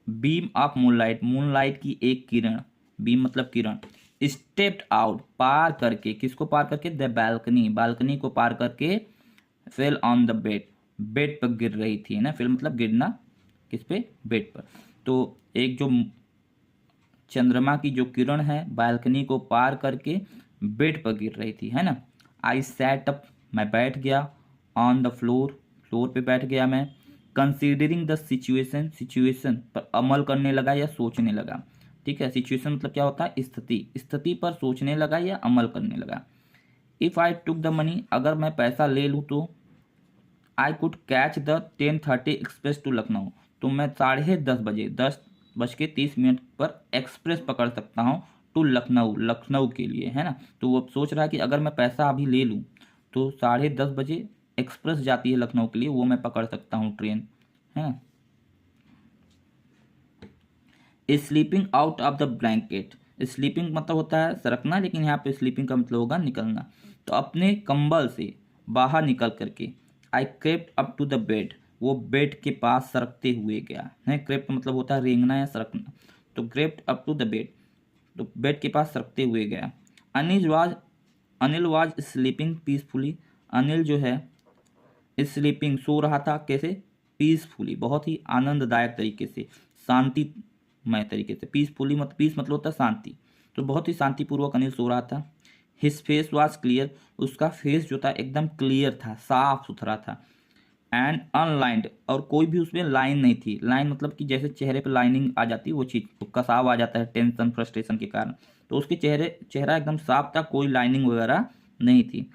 beam of moonlight, moonlight की एक किरण, बीम मतलब किरण, स्टेप्ड आउट, पार करके, किसको पार करके, द बालकनी, बालकनी को पार करके, fell on the bed, bed पर गिर रही थी ना, फेल मतलब गिरना, किस पे, बेड पर। तो एक जो चंद्रमा की जो किरण है बालकनी को पार करके बेड पर गिर रही थी, है ना। आई सैट अप, मैं बैठ गया। ऑन द फ्लोर, फ्लोर पे बैठ गया मैं। कंसीडरिंग द सिचुएशन, सिचुएशन पर अमल करने लगा या सोचने लगा। ठीक है, सिचुएशन मतलब क्या होता है, स्थिति, स्थिति पर सोचने लगा या अमल करने लगा। If I took the money, अगर मैं पैसा ले लूँ तो I could catch the 10:30 express to Lucknow, तो मैं 10:30 बजे 10:30 पर एक्सप्रेस पकड़ सकता हूँ टू लखनऊ, लखनऊ के लिए, है ना। तो वो सोच रहा है कि अगर मैं पैसा अभी ले लूँ तो 10:30 बजे एक्सप्रेस जाती है लखनऊ के लिए, वो मैं पकड़ सकता हूँ ट्रेन, है ना। Sleeping out of the blanket, sleeping मतलब होता है सरकना, लेकिन यहाँ पे स्लीपिंग का मतलब होगा निकलना। तो अपने कंबल से बाहर निकल करके I crept up to the bed, वो बेड के पास सरकते हुए गया है। क्रेप्ट मतलब होता है रेंगना या सरकना, तो crept up to the bed, तो बेड के पास सरकते हुए गया। Anil was sleeping peacefully, Anil जो है स्लीपिंग सो रहा था, कैसे, पीसफुली बहुत ही आनंददायक तरीके से, शांतिमय तरीके से। पीसफुली मतलब, पीस मतलब होता है शांति, तो बहुत ही शांतिपूर्वक अनिल सो रहा था। हिज फेस वॉज क्लियर, उसका फेस जो था एकदम क्लियर था, साफ सुथरा था। एंड अनलाइंड, और कोई भी उसमें लाइन नहीं थी। लाइन मतलब कि जैसे चेहरे पर लाइनिंग आ जाती है वो चीज़, तो कसाव आ जाता है टेंशन फ्रस्ट्रेशन के कारण, तो उसके चेहरा एकदम साफ था, कोई लाइनिंग वगैरह नहीं थी।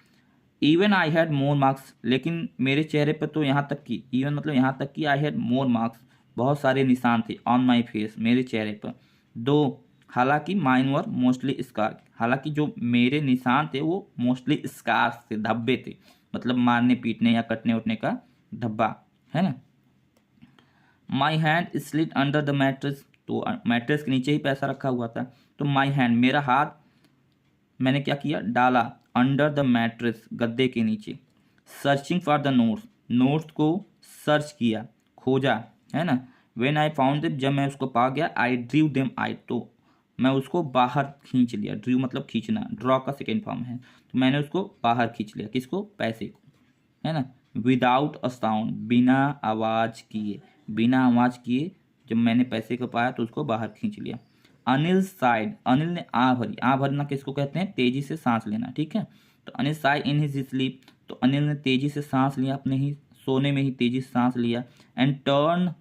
Even I had more marks, लेकिन मेरे चेहरे पर तो यहाँ तक कि, इवन मतलब यहाँ तक कि आई हैड मोर मार्क्स, बहुत सारे निशान थे ऑन माई फेस, मेरे चेहरे पर। दो, हालांकि माइन वर मोस्टली स्कार, हालांकि जो मेरे निशान थे वो मोस्टली स्कार थे, धब्बे थे, मतलब मारने पीटने या कटने उटने का धब्बा, है ना। My hand slit under the mattress, तो मैट्रेस के नीचे ही पैसा रखा हुआ था, तो माई हैंड मेरा हाथ मैंने क्या किया, डाला अंडर द मैट्रेस, गद्दे के नीचे। Searching for the notes, notes को सर्च किया, खोजा, है ना। व्हेन आई फाउंड देम, जब मैं उसको पा गया, आई ड्रीव देम आई, तो मैं उसको बाहर खींच लिया। ड्रीव मतलब खींचना, ड्रॉ का सेकेंड फॉर्म है, तो मैंने उसको बाहर खींच लिया, किसको, पैसे को, है ना। विदाउट अ साउंड, बिना आवाज़ किए, बिना आवाज़ किए जब मैंने पैसे को पाया तो उसको बाहर खींच लिया। अनिल साइड, अनिल ने आ भरी, आ भरना किसको कहते हैं, तेजी से सांस लेना, ठीक है। तो Anil side in his sleep, तो अनिल ने तेजी से सांस लिया, अपने ही सोने में ही तेजी से सांस लिया। एंड टर्न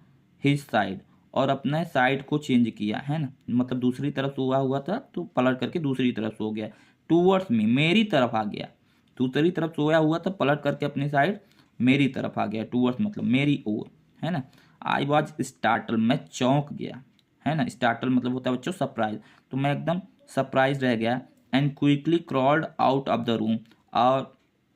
हिज साइड, और अपने साइड को चेंज किया, है ना, मतलब दूसरी तरफ सोया हुआ था तो पलट करके दूसरी तरफ सो गया। टूवर्ड्स मी, मेरी तरफ आ गया, दूसरी तरफ सोया हुआ था, पलट करके अपनी साइड मेरी तरफ आ गया। टूवर्ड्स मतलब मेरी ओर, है ना। आई वॉज स्टार्टल, मैं चौंक गया, है ना। स्टार्टल मतलब होता है बच्चों सरप्राइज, तो मैं एकदम सरप्राइज रह गया। And quickly crawled out of the room, और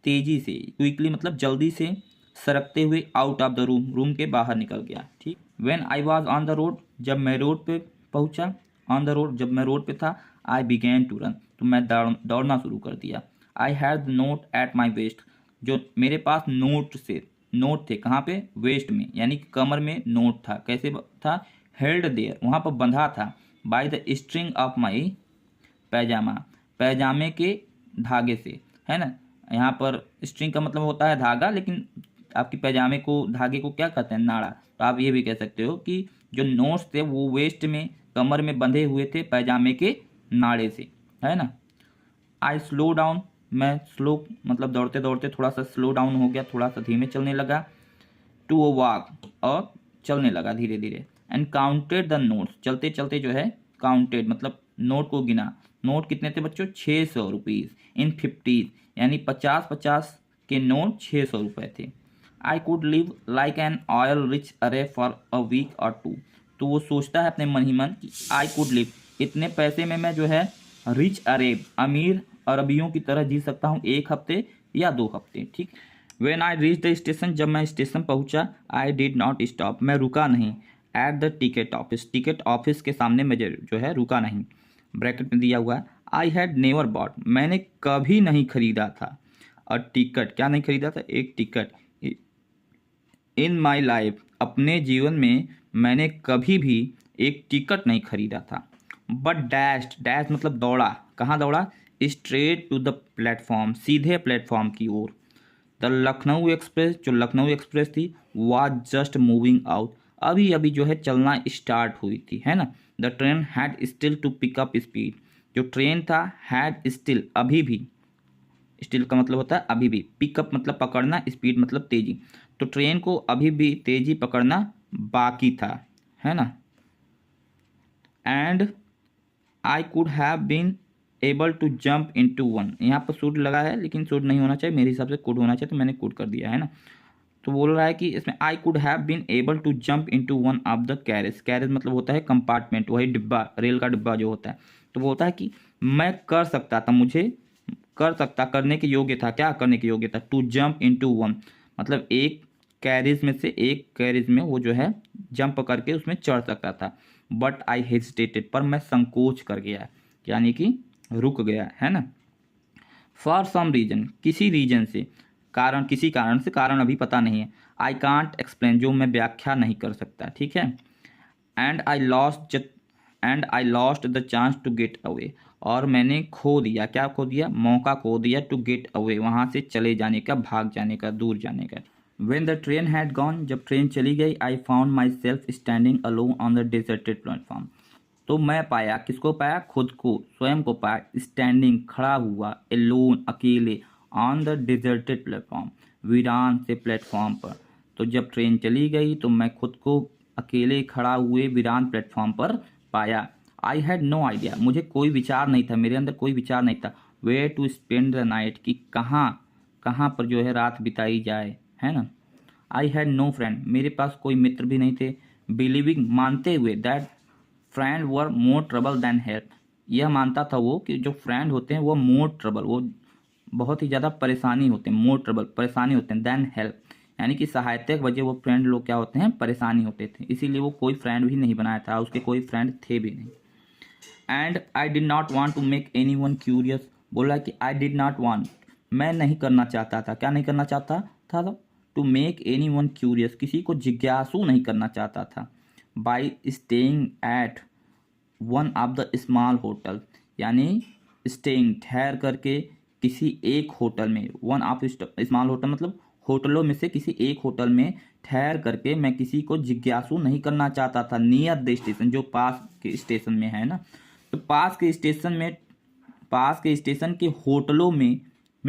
तेजी से, क्विकली मतलब जल्दी से, सरकते हुए out of the room, room के बाहर निकल गया, ठीक। When I was on the road, जब मैं रोड पे पहुंचा, ऑन द रोड जब मैं रोड पे था, आई बिगैन टू रन, तो मैं दौड़ना शुरू कर दिया। I had the note at my waste, जो मेरे पास नोट थे, कहाँ पे, वेस्ट में, यानी कि कमर में नोट था, कैसे था, हेल्ड देयर, वहाँ पर बंधा था, by the string of my pyjama, पैजामे के धागे से, है ना। यहाँ पर स्ट्रिंग का मतलब होता है धागा, लेकिन आपकी पैजामे को, धागे को क्या कहते हैं, नाड़ा, तो आप ये भी कह सकते हो कि जो नोट्स थे वो वेस्ट में, कमर में बंधे हुए थे पैजामे के नाड़े से, है ना। आई स्लो डाउन, मैं स्लो मतलब दौड़ते दौड़ते थोड़ा सा स्लो डाउन हो गया, थोड़ा सा धीमे चलने लगा। टू अ वॉक, और चलने लगा धीरे धीरे। एंड काउंटेड द नोट्स, चलते चलते जो है काउंटेड मतलब नोट को गिना। नोट कितने थे बच्चों, 600 रुपीज़ इन 50, यानी 50-50 के नोट 600 रुपये थे। I could live like an oil rich अरे फॉर अ वीक और टू, तो वो सोचता है अपने मन ही मन कि आई कुड लिव, इतने पैसे में मैं जो है रिच अरेब, अमीर अरबियों की तरह जी सकता हूँ 1 हफ्ते या 2 हफ्ते, ठीक। When I reach the station, जब मैं स्टेशन पहुंचा, आई डिड नॉट स्टॉप, मैं रुका नहीं। At the ticket office, ticket office के सामने मैं जो है रुका नहीं, ब्रैकेट में दिया हुआ है। आई हैड नेवर बॉट, मैंने कभी नहीं खरीदा था। और टिकट, क्या नहीं खरीदा था, एक टिकट। इन माई लाइफ, अपने जीवन में मैंने कभी भी एक टिकट नहीं खरीदा था। बट डैश, डैश मतलब दौड़ा, कहाँ दौड़ा, स्ट्रेट टू द प्लेटफॉर्म, सीधे प्लेटफॉर्म की ओर। द लखनऊ एक्सप्रेस, जो लखनऊ एक्सप्रेस थी, वाज जस्ट मूविंग आउट, अभी अभी जो है चलना स्टार्ट हुई थी, है ना। The train had still to pick up speed, जो ट्रेन था हैड स्टिल अभी भी स्टिल का मतलब होता है अभी भी, पिकअप मतलब पकड़ना, स्पीड मतलब तेजी। तो ट्रेन को अभी भी तेजी पकड़ना बाकी था, है ना। And I could have been able to jump into one, यहाँ पर शुड लगा है लेकिन शुड नहीं होना चाहिए, मेरे हिसाब से कुड होना चाहिए, तो मैंने कुड कर दिया है ना। तो बोल रहा है कि इसमें I could have been able to jump into one of the carriage, carriage मतलब होता है कंपार्टमेंट, वही डिब्बा, रेल का डिब्बा जो होता है। तो वो होता है कि मैं कर सकता था, मुझे कर सकता, करने के योग्य था, क्या करने के योग्य था, to jump into one, मतलब एक कैरेज में से एक कैरेज में वो जो है जंप करके उसमें चढ़ सकता था। बट आई हेजिटेटेड, पर मैं संकोच कर गया, यानी कि रुक गया, है ना। फॉर सम रीजन, किसी रीजन से, कारण, किसी कारण से, कारण अभी पता नहीं है। आई कांट एक्सप्लेन, जो मैं व्याख्या नहीं कर सकता, ठीक है। And I lost the chance to get away, और मैंने खो दिया, क्या खो दिया, मौका खो दिया, टू गेट अवे, वहाँ से चले जाने का, भाग जाने का, दूर जाने का। When the train had gone, जब ट्रेन चली गई, I found myself standing alone on the deserted platform, तो मैं पाया, किसको पाया, खुद को, स्वयं को पाया, स्टैंडिंग, खड़ा हुआ, एलोन, अकेले, ऑन द डिजर्टेड प्लेटफॉर्म, वीरान से प्लेटफॉर्म पर। तो जब ट्रेन चली गई तो मैं खुद को अकेले खड़ा हुए वीरान प्लेटफॉर्म पर पाया। आई हैड नो आइडिया, मुझे कोई विचार नहीं था, मेरे अंदर कोई विचार नहीं था, where to spend the night, कि कहाँ कहाँ पर जो है रात बिताई जाए, है ना। आई हैड नो फ्रेंड, मेरे पास कोई मित्र भी नहीं थे, बिलीविंग, मानते हुए, that friend were more trouble than help, यह मानता था वो कि जो फ्रेंड होते हैं वो मोर ट्रबल, वो बहुत ही ज़्यादा परेशानी होते हैं, मोर ट्रबल, परेशानी होते हैं, देन हेल्प, यानी कि सहायता के वजह वो फ्रेंड लोग क्या होते हैं, परेशानी होते थे, इसीलिए वो कोई फ्रेंड भी नहीं बनाया था, उसके कोई फ्रेंड थे भी नहीं। And I did not want to make anyone curious, बोला कि आई डिड नॉट वांट, मैं नहीं करना चाहता था, क्या नहीं करना चाहता था, to make anyone curious, किसी को जिज्ञासु नहीं करना चाहता था, by staying at one of the small hotel, यानी स्टेइंग, ठहर करके किसी एक होटल में, वन ऑफ स्मॉल होटल मतलब होटलों में से किसी एक होटल में ठहर करके मैं किसी को जिज्ञासु नहीं करना चाहता था, नियर द स्टेशन, जो पास के स्टेशन में है ना। तो पास के स्टेशन के होटलों में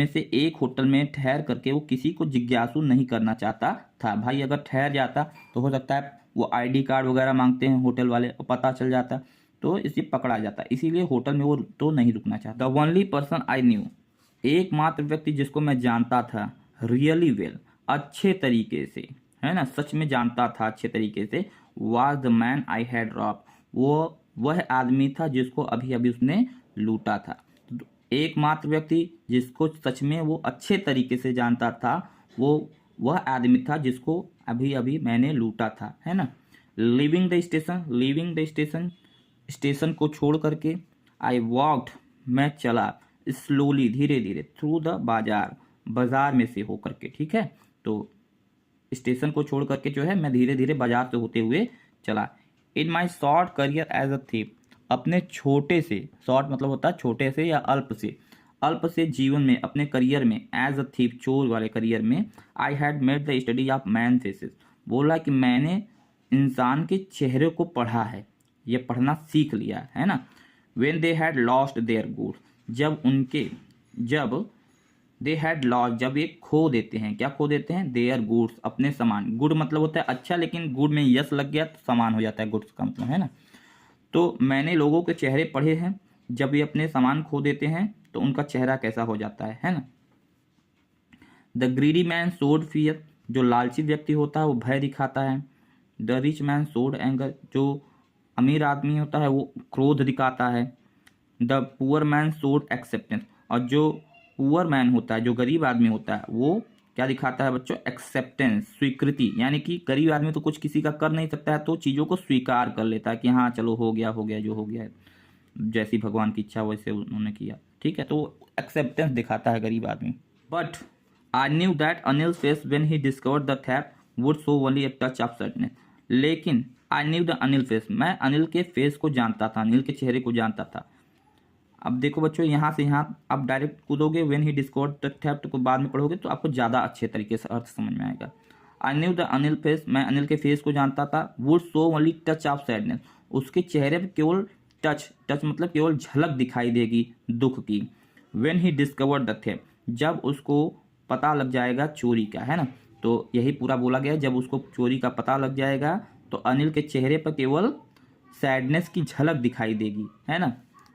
से एक होटल में ठहर करके वो किसी को जिज्ञासु नहीं करना चाहता था। भाई अगर ठहर जाता तो हो सकता है वो आईडी कार्ड वगैरह मांगते हैं होटल वाले, पता चल जाता तो इसे पकड़ा जाता, इसीलिए होटल में वो तो नहीं रुकना चाहता। The only person I knew, एकमात्र व्यक्ति जिसको मैं जानता था, रियली वेल, अच्छे तरीके से, है ना, सच में जानता था अच्छे तरीके से, was the man I had rob, वो वह आदमी था जिसको अभी अभी उसने लूटा था। एकमात्र व्यक्ति जिसको सच में वो अच्छे तरीके से जानता था, वो वह आदमी था जिसको अभी अभी मैंने लूटा था, है ना। लिविंग द स्टेशन, स्टेशन को छोड़ करके, आई वॉक्ड, मैं चला, स्लोली, धीरे धीरे, थ्रू द बाजार, बाजार में से होकर के, ठीक है। तो स्टेशन को छोड़ करके जो है मैं धीरे धीरे बाजार से होते हुए चला। In my short career as a thief, अपने छोटे से, शॉर्ट मतलब होता है छोटे से या अल्प से जीवन में, अपने करियर में, एज अ थीप, चोर वाले करियर में, I had made the study of man faces, बोला कि मैंने इंसान के चेहरे को पढ़ा है, ये पढ़ना सीख लिया है ना। When they had lost their goods, जब दे हैड लॉस्ट, जब ये खो देते हैं, क्या खो देते हैं, देयर गुड्स, अपने सामान, गुड मतलब होता है अच्छा, लेकिन गुड में यस लग गया तो सामान हो जाता है, गुड्स का मतलब, है ना। तो मैंने लोगों के चेहरे पढ़े हैं, जब ये अपने सामान खो देते हैं तो उनका चेहरा कैसा हो जाता है ना। The greedy man showed fear, जो लालची व्यक्ति होता है वो भय दिखाता है। The rich man showed anger, जो अमीर आदमी होता है वो क्रोध दिखाता है। The poor man showed acceptance, और जो पुअर मैन होता है, जो गरीब आदमी होता है, वो क्या दिखाता है बच्चों, एक्सेप्टेंस, स्वीकृति, यानी कि गरीब आदमी तो कुछ किसी का कर नहीं सकता है, तो चीज़ों को स्वीकार कर लेता है कि हाँ चलो हो गया जो हो गया है, जैसी भगवान की इच्छा वैसे उन्होंने किया, ठीक है। तो एक्सेप्टेंस दिखाता है गरीब आदमी। But I knew that Anil face when he discovered the theft would show only a touch of sadness, लेकिन I knew the Anil face, मैं अनिल के फेस को जानता था, अनिल के चेहरे को जानता था। अब देखो बच्चों, यहाँ से यहाँ आप डायरेक्ट कूदोगे, when he discovered the theft को बाद में पढ़ोगे तो आपको ज़्यादा अच्छे तरीके से अर्थ समझ में आएगा। आई न्यू द अनिल फेस, मैं अनिल के फेस को जानता था। Would show only touch of sadness, उसके चेहरे पर केवल टच मतलब केवल झलक दिखाई देगी दुख की। When he discovered the theft, जब उसको पता लग जाएगा चोरी का, है ना। तो यही पूरा बोला गया है, जब उसको चोरी का पता लग जाएगा तो अनिल के चेहरे पर केवल सैडनेस की झलक दिखाई देगी, है ना।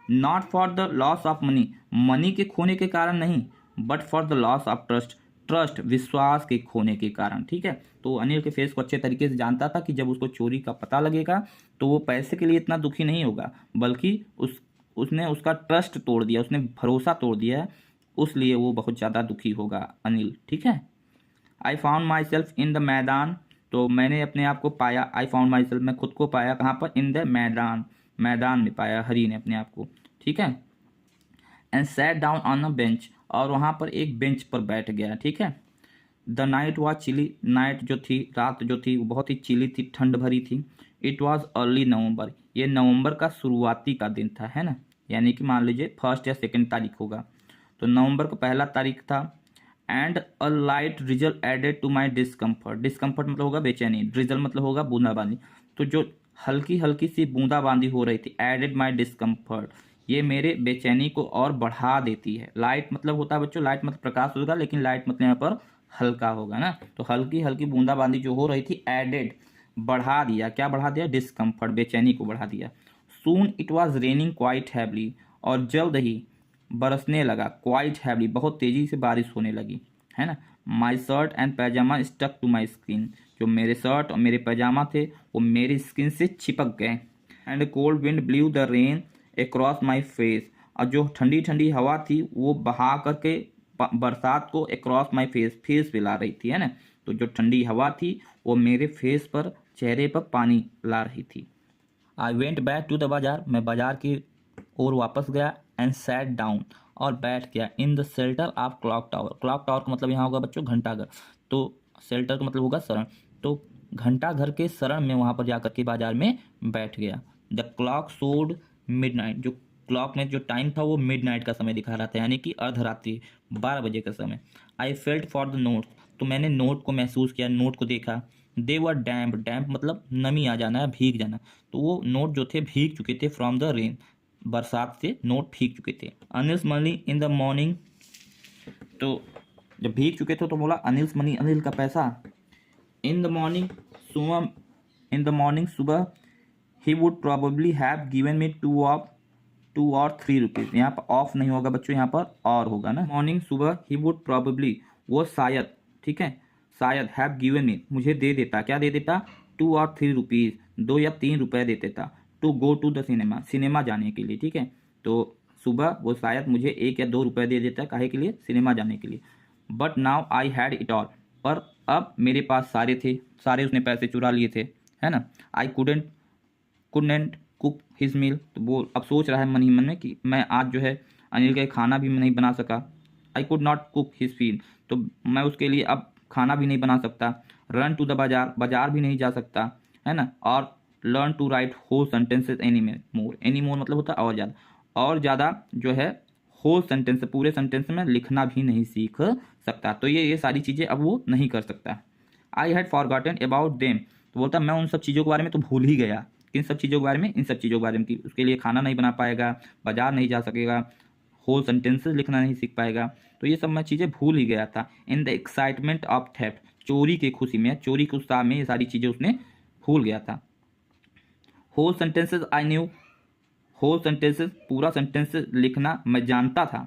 Not for the loss of money, money के खोने के कारण नहीं, but for the loss of trust, trust विश्वास के खोने के कारण, ठीक है। तो अनिल के फेस को अच्छे तरीके से जानता था कि जब उसको चोरी का पता लगेगा तो वो पैसे के लिए इतना दुखी नहीं होगा, बल्कि उसने उसका ट्रस्ट तोड़ दिया, उसने भरोसा तोड़ दिया है, उसलिए वो बहुत ज़्यादा दुखी होगा अनिल, ठीक है। I found my self in the मैदान, तो मैंने अपने आप को पाया, आई फाउंड माई सेल्फ, मैं खुद को पाया कहाँ पर, इन द मैदान, मैदान में पाया हरी ने अपने आप को, ठीक है। And sat down on a bench, और वहाँ पर एक बेंच पर बैठ गया, ठीक है। The night was chilly, night जो थी, रात जो थी वो बहुत ही चिली थी, ठंड भरी थी। इट वॉज अर्ली नवंबर, ये नवंबर का शुरुआती का दिन था, है ना, यानी कि मान लीजिए 1 या 2 तारीख होगा, तो नवंबर का पहला तारीख था। And a light drizzle added to my discomfort, discomfort मतलब होगा बेचैनी, ड्रिजल मतलब होगा बूंदाबांदी, तो जो हल्की हल्की सी बूंदाबांदी हो रही थी, एडेड माई डिस्कम्फर्ट, ये मेरे बेचैनी को और बढ़ा देती है। लाइट मतलब होता है बच्चों, लाइट मतलब प्रकाश होगा, लेकिन लाइट मतलब यहाँ पर हल्का होगा ना, तो हल्की हल्की बूंदाबांदी जो हो रही थी, एडेड बढ़ा दिया, क्या बढ़ा दिया, डिस्कम्फर्ट, बेचैनी को बढ़ा दिया। Soon it was raining quite heavily, और जल्द ही बरसने लगा, क्वाइट हैवली बहुत तेजी से बारिश होने लगी, है ना। My shirt and pyjama stuck to my skin, जो मेरे शर्ट और मेरे पैजामा थे वो मेरी स्किन से चिपक गए। And cold wind blue the rain across my face, और जो ठंडी ठंडी हवा थी वो बहा करके बरसात को अक्रॉस माई फेस, फेस पे ला रही थी, है ना। तो जो ठंडी हवा थी वो मेरे फेस पर, चेहरे पर पानी ला रही थी। I went back to the bazaar, मैं बाजार की ओर वापस गया। एंड सैट डाउन, और बैठ गया, in the shelter of clock tower, clock tower का मतलब यहाँ होगा बच्चों घंटाघर, तो शेल्टर का मतलब होगा शरण, तो घंटाघर के शरण में वहाँ पर जाकर के बाजार में बैठ गया। द क्लॉक शोड मिडनाइट, जो क्लॉक में जो टाइम था वो मिडनाइट का समय दिखा रहा था, यानी कि अर्धरात्रि, 12 बजे का समय। I felt for the notes, तो मैंने नोट को महसूस किया, नोट को देखा। दे वर डैम्प, डैम्प मतलब नमी आ जाना है, भीग जाना, तो वो नोट जो थे भीग चुके थे, फ्रॉम द रेन, बरसात से नोट भीग चुके थे। Anil's money in the morning, तो जब भीग चुके थे तो बोला अनिल्स मनी, अनिल का पैसा। इन द मॉर्निंग, सुबह, इन द मॉर्निंग सुबह, he would probably have given me 2 और 3 रुपीज़, यहाँ पर ऑफ नहीं होगा बच्चों, यहाँ पर और होगा ना। मॉर्निंग सुबह, ही वुड प्रोबेबली, वो शायद, ठीक है, शायद, हैव गिवन मी मुझे दे देता, क्या दे देता, 2 और 3 रुपीज़, 2 या 3 रुपए दे देता, to go to the cinema, cinema जाने के लिए, ठीक है। तो सुबह वो शायद मुझे 1 या 2 रुपए दे देता है, काहे के लिए, सिनेमा जाने के लिए। But now I had it all, पर अब मेरे पास सारे थे, सारे उसने पैसे चुरा लिए थे, है ना। आई कुडनेंट कुक हिज मील, तो वो अब सोच रहा है मन ही मन में कि मैं आज जो है अनिल का खाना भी नहीं बना सका। I could not cook his meal, तो मैं उसके लिए अब खाना भी नहीं बना सकता। रन टू द बाजार, बाजार भी नहीं जा सकता, है ना। और learn to write whole sentences any more, any more मतलब होता है और ज़्यादा, और ज़्यादा जो है होल सेंटेंस, पूरे सेंटेंस में लिखना भी नहीं सीख सकता, तो ये सारी चीज़ें अब वो नहीं कर सकता। I had forgotten about them, तो बोलता मैं उन सब चीज़ों के बारे में तो भूल ही गया, किन सब चीज़ों के बारे में, इन सब चीज़ों के बारे में कि उसके लिए खाना नहीं बना पाएगा, बाजार नहीं जा सकेगा, होल सेंटेंसेस लिखना नहीं सीख पाएगा, तो ये सब मैं चीज़ें भूल ही गया था। In the excitement of theft, चोरी की खुशी में, चोरी के उत्साह में ये सारी चीज़ें उसने भूल गया था। Whole sentences I knew, whole sentences पूरा सेंटेंस लिखना मैं जानता था।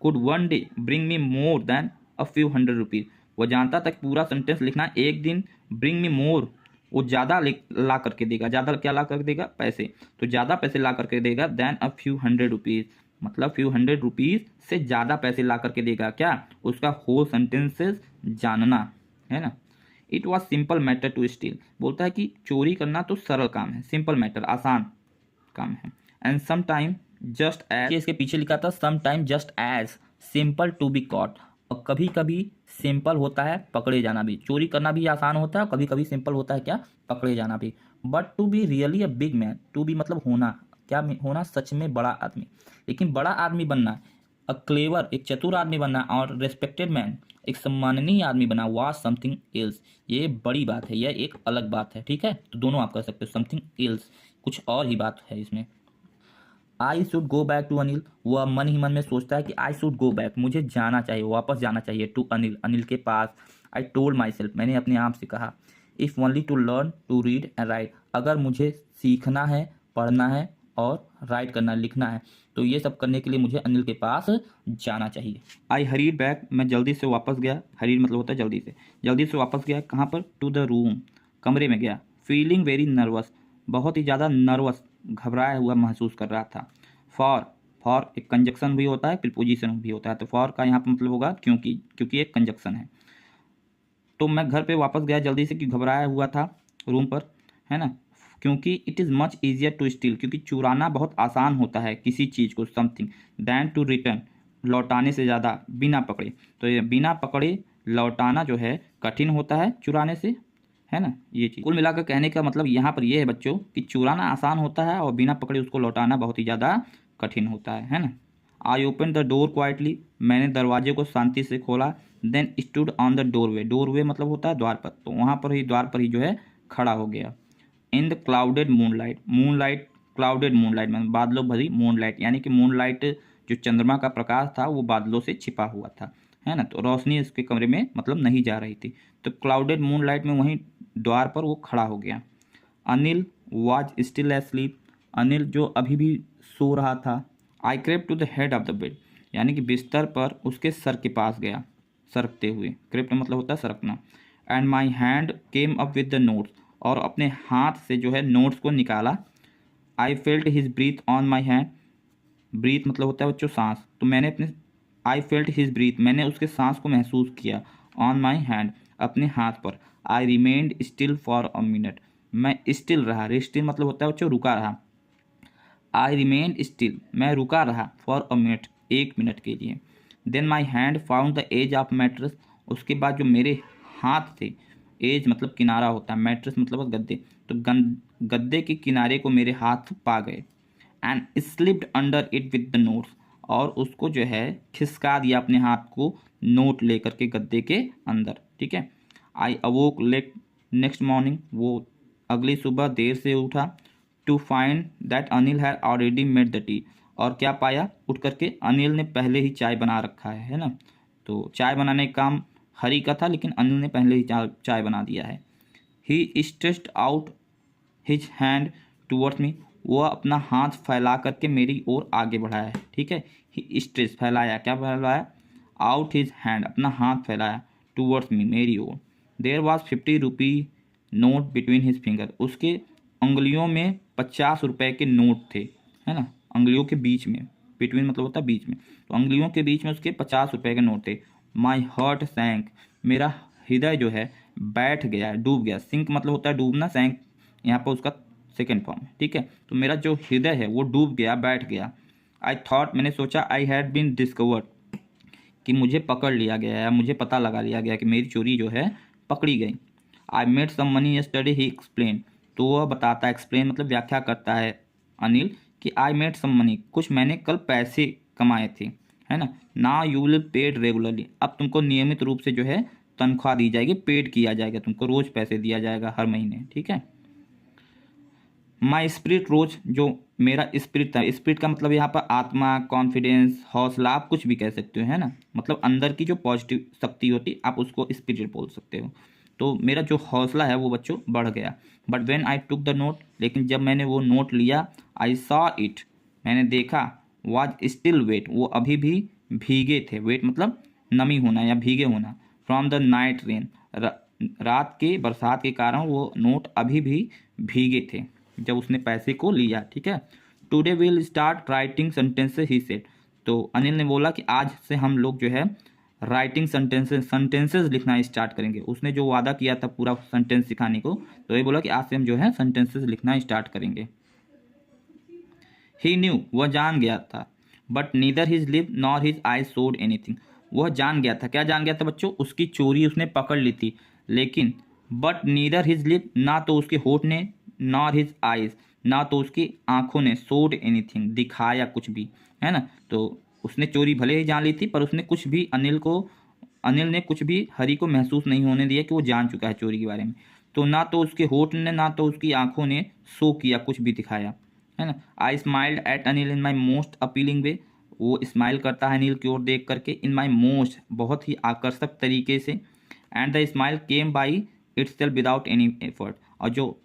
Could one day bring me more than a few hundred rupees, वो जानता था कि पूरा सेंटेंस लिखना एक दिन, ब्रिंग मी मोर वो ज़्यादा ला करके देगा, ज़्यादा क्या ला करके देगा, पैसे, तो ज़्यादा पैसे ला करके देगा, than a few hundred rupees, मतलब फ्यू हंड्रेड रुपीज़ से ज़्यादा पैसे ला करके देगा, क्या, उसका होल सेंटेंसेस जानना, है ना। It was simple matter to steal, बोलता है कि चोरी करना तो सरल काम है, सिंपल मैटर आसान काम है। And some time just as, इसके पीछे लिखा था some time just as simple to be caught, और कभी कभी सिंपल होता है पकड़े जाना भी, चोरी करना भी आसान होता है, कभी कभी सिंपल होता है क्या, पकड़े जाना भी। But to be really a big man, to be मतलब होना, क्या होना, सच में बड़ा आदमी, लेकिन बड़ा आदमी बनना, अ क्लेवर एक चतुर आदमी बनना, और रेस्पेक्टेड मैन एक सम्माननीय आदमी बना, वाज समथिंग एल्स, ये बड़ी बात है, यह एक अलग बात है, ठीक है, तो दोनों आप कह सकते हो, समथिंग एल्स कुछ और ही बात है इसमें। I should go back to Anil, वह मन ही मन में सोचता है कि आई शुड गो बैक, मुझे जाना चाहिए, वापस जाना चाहिए, टू अनिल, अनिल के पास। आई टोल्ड माई सेल्फ, मैंने अपने आप से कहा, if only to learn to read and write, अगर मुझे सीखना है, पढ़ना है और राइट करना, लिखना है, तो ये सब करने के लिए मुझे अनिल के पास जाना चाहिए। आई हरीड बैक, मैं जल्दी से वापस गया, हरीड मतलब होता है जल्दी से वापस गया, कहाँ पर, टू द रूम, कमरे में गया। फीलिंग वेरी नर्वस, बहुत ही ज़्यादा नर्वस, घबराया हुआ महसूस कर रहा था। फॉर एक कंजक्शन भी होता है, प्रीपोजिशन भी होता है, तो फॉर का यहाँ पर मतलब होगा क्योंकि एक कंजक्शन है। तो मैं घर पे वापस गया जल्दी से, कि घबराया हुआ था रूम पर, है ना, क्योंकि it is much easier to steal, क्योंकि चुराना बहुत आसान होता है किसी चीज़ को, समथिंग, दैन टू रिटर्न, लौटाने से ज़्यादा, बिना पकड़े। तो ये बिना पकड़े लौटाना जो है कठिन होता है चुराने से, है ना, ये चीज़। कुल मिलाकर कहने का मतलब यहाँ पर ये है बच्चों कि चुराना आसान होता है और बिना पकड़े उसको लौटाना बहुत ही ज़्यादा कठिन होता है ना। I open the door quietly, मैंने दरवाजे को शांति से खोला। Then stood on the doorway, doorway मतलब होता है द्वार पर, तो वहाँ पर ही द्वार पर ही जो है खड़ा हो गया। In the clouded moonlight, clouded moonlight मतलब बादलों भरी मूनलाइट, यानी कि मूनलाइट जो चंद्रमा का प्रकाश था वो बादलों से छिपा हुआ था, है ना, तो रोशनी इसके कमरे में मतलब नहीं जा रही थी, तो क्लाउडेड मूनलाइट में वहीं द्वार पर वो खड़ा हो गया। Anil was still asleep, Anil जो अभी भी सो रहा था। I crept to the head of the bed, यानी कि बिस्तर पर उसके सर के पास गया, सरकते हुए, क्रेप्ट मतलब होता है सरकना। And my hand came up with the notes, और अपने हाथ से जो है नोट्स को निकाला। I felt his breath on my hand, breath मतलब होता है बच्चों सांस, तो मैंने अपने, आई फेल्ट हिज ब्रीथ, मैंने उसके सांस को महसूस किया, ऑन माई हैंड, अपने हाथ पर। आई remained still for a minute, मैं स्टिल रहा, स्टिल मतलब होता है बच्चों रुका रहा। आई रिमेन्ड स्टिल, मैं रुका रहा, फॉर अ मिनट, 1 मिनट के लिए। Then my hand found the edge of mattress, उसके बाद जो मेरे हाथ थे, एज मतलब किनारा होता है, मैट्रेस मतलब गद्दे, तो गद्दे के किनारे को मेरे हाथ पा गए। And slipped under it with the notes, और उसको जो है खिसका दिया अपने हाथ को नोट लेकर के गद्दे के अंदर, ठीक है। I awoke late next morning, वो अगली सुबह देर से उठा। To find that Anil had already made the tea, और क्या पाया, उठ करके अनिल ने पहले ही चाय बना रखा है ना, तो चाय बनाने का काम हरी का था, लेकिन अनिल ने पहले ही चाय बना दिया है। He stretched out his hand towards me, वह अपना हाथ फैला करके मेरी ओर आगे बढ़ाया है, ठीक है। ही स्ट्रेच फैलाया, क्या फैलाया, आउट हिज हैंड, अपना हाथ फैलाया, टूवर्ड्स मी, मेरी ओर। There was 50 rupee note between his finger, उसके उंगलियों में 50 रुपए के नोट थे, है ना, उंगलियों के बीच में, बिटवीन मतलब होता है बीच में, तो उंगलियों के बीच में उसके 50 रुपए के नोट थे। माई हार्ट सैंक, मेरा हृदय जो है बैठ गया, डूब गया, सिंक मतलब होता है डूबना, सैंक यहाँ पर उसका सेकेंड फॉर्म, ठीक है, तो मेरा जो हृदय है वो डूब गया, बैठ गया। आई थॉट, मैंने सोचा, आई हैड बीन डिस्कवर्ड, कि मुझे पकड़ लिया गया है, मुझे पता लगा लिया गया कि मेरी चोरी जो है पकड़ी गई। I made some money yesterday, he explain, तो वह बताता है, एक्सप्लेन मतलब व्याख्या करता है अनिल, कि आई मेड सम मनी, कुछ मैंने कल पैसे कमाए थे, है ना। ना यू विल पेड रेगुलरली, अब तुमको नियमित रूप से जो है तनख्वाह दी जाएगी, पेड किया जाएगा, तुमको रोज पैसे दिया जाएगा हर महीने, ठीक है। माई स्पिरिट रोज, जो मेरा स्पिरिट था, स्पिरिट का मतलब यहाँ पर आत्मा, कॉन्फिडेंस, हौसला, आप कुछ भी कह सकते हो, है ना, मतलब अंदर की जो पॉजिटिव शक्ति होती आप उसको स्पिरिट बोल सकते हो। तो मेरा जो हौसला है वो बच्चों बढ़ गया। But when I took the note, लेकिन जब मैंने वो नोट लिया, आई सॉ इट, मैंने देखा, वाज स्टिल वेट, वो अभी भी भीगे थे, वेट मतलब नमी होना या भीगे होना, फ्रॉम द नाइट रेन, रात के बरसात के कारण वो नोट अभी भी भीगे थे जब उसने पैसे को लिया, ठीक है। Today will start writing sentences, he said, तो अनिल ने बोला कि आज से हम लोग जो है राइटिंग सेंटेंसेस लिखना स्टार्ट करेंगे। उसने जो वादा किया था पूरा सेंटेंस सिखाने को, तो ये बोला कि आज से हम जो है सेंटेंसेस लिखना स्टार्ट करेंगे। ही न्यू, वह जान गया था, but neither his lip nor his I showed anything, वह जान गया था, क्या जान गया था बच्चों, उसकी चोरी उसने पकड़ ली थी, लेकिन बट नीदर हिज लिप, ना तो उसके होठ ने, नॉर हिज आईज, ना तो उसकी आंखों ने, शोड एनीथिंग, दिखाया कुछ भी, है ना। तो उसने चोरी भले ही जान ली थी, पर उसने कुछ भी अनिल ने कुछ भी हरी को महसूस नहीं होने दिया कि वो जान चुका है चोरी के बारे में। तो ना तो उसके होठ ने, ना तो उसकी आंखों ने शो किया, कुछ भी दिखाया, है ना। I smiled at Anil in my most appealing way, वो स्माइल करता है अनिल की ओर देख करके, इन माई मोस्ट बहुत ही आकर्षक तरीके से, and the smile came by its self without any effort, और जो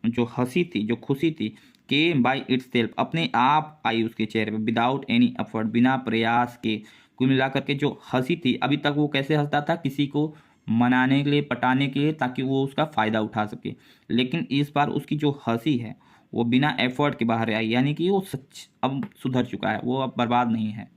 जो हंसी थी, जो खुशी थी, केम बाई इट्स सेल्फ अपने आप आई उसके चेहरे पे, विदाउट एनी एफर्ट बिना प्रयास के। कुल मिलाकर के जो हंसी थी, अभी तक वो कैसे हंसता था, किसी को मनाने के लिए, पटाने के लिए, ताकि वो उसका फ़ायदा उठा सके, लेकिन इस बार उसकी जो हंसी है वो बिना एफर्ट के बाहर आई, यानी कि वो सच अब सुधर चुका है, वो अब बर्बाद नहीं है।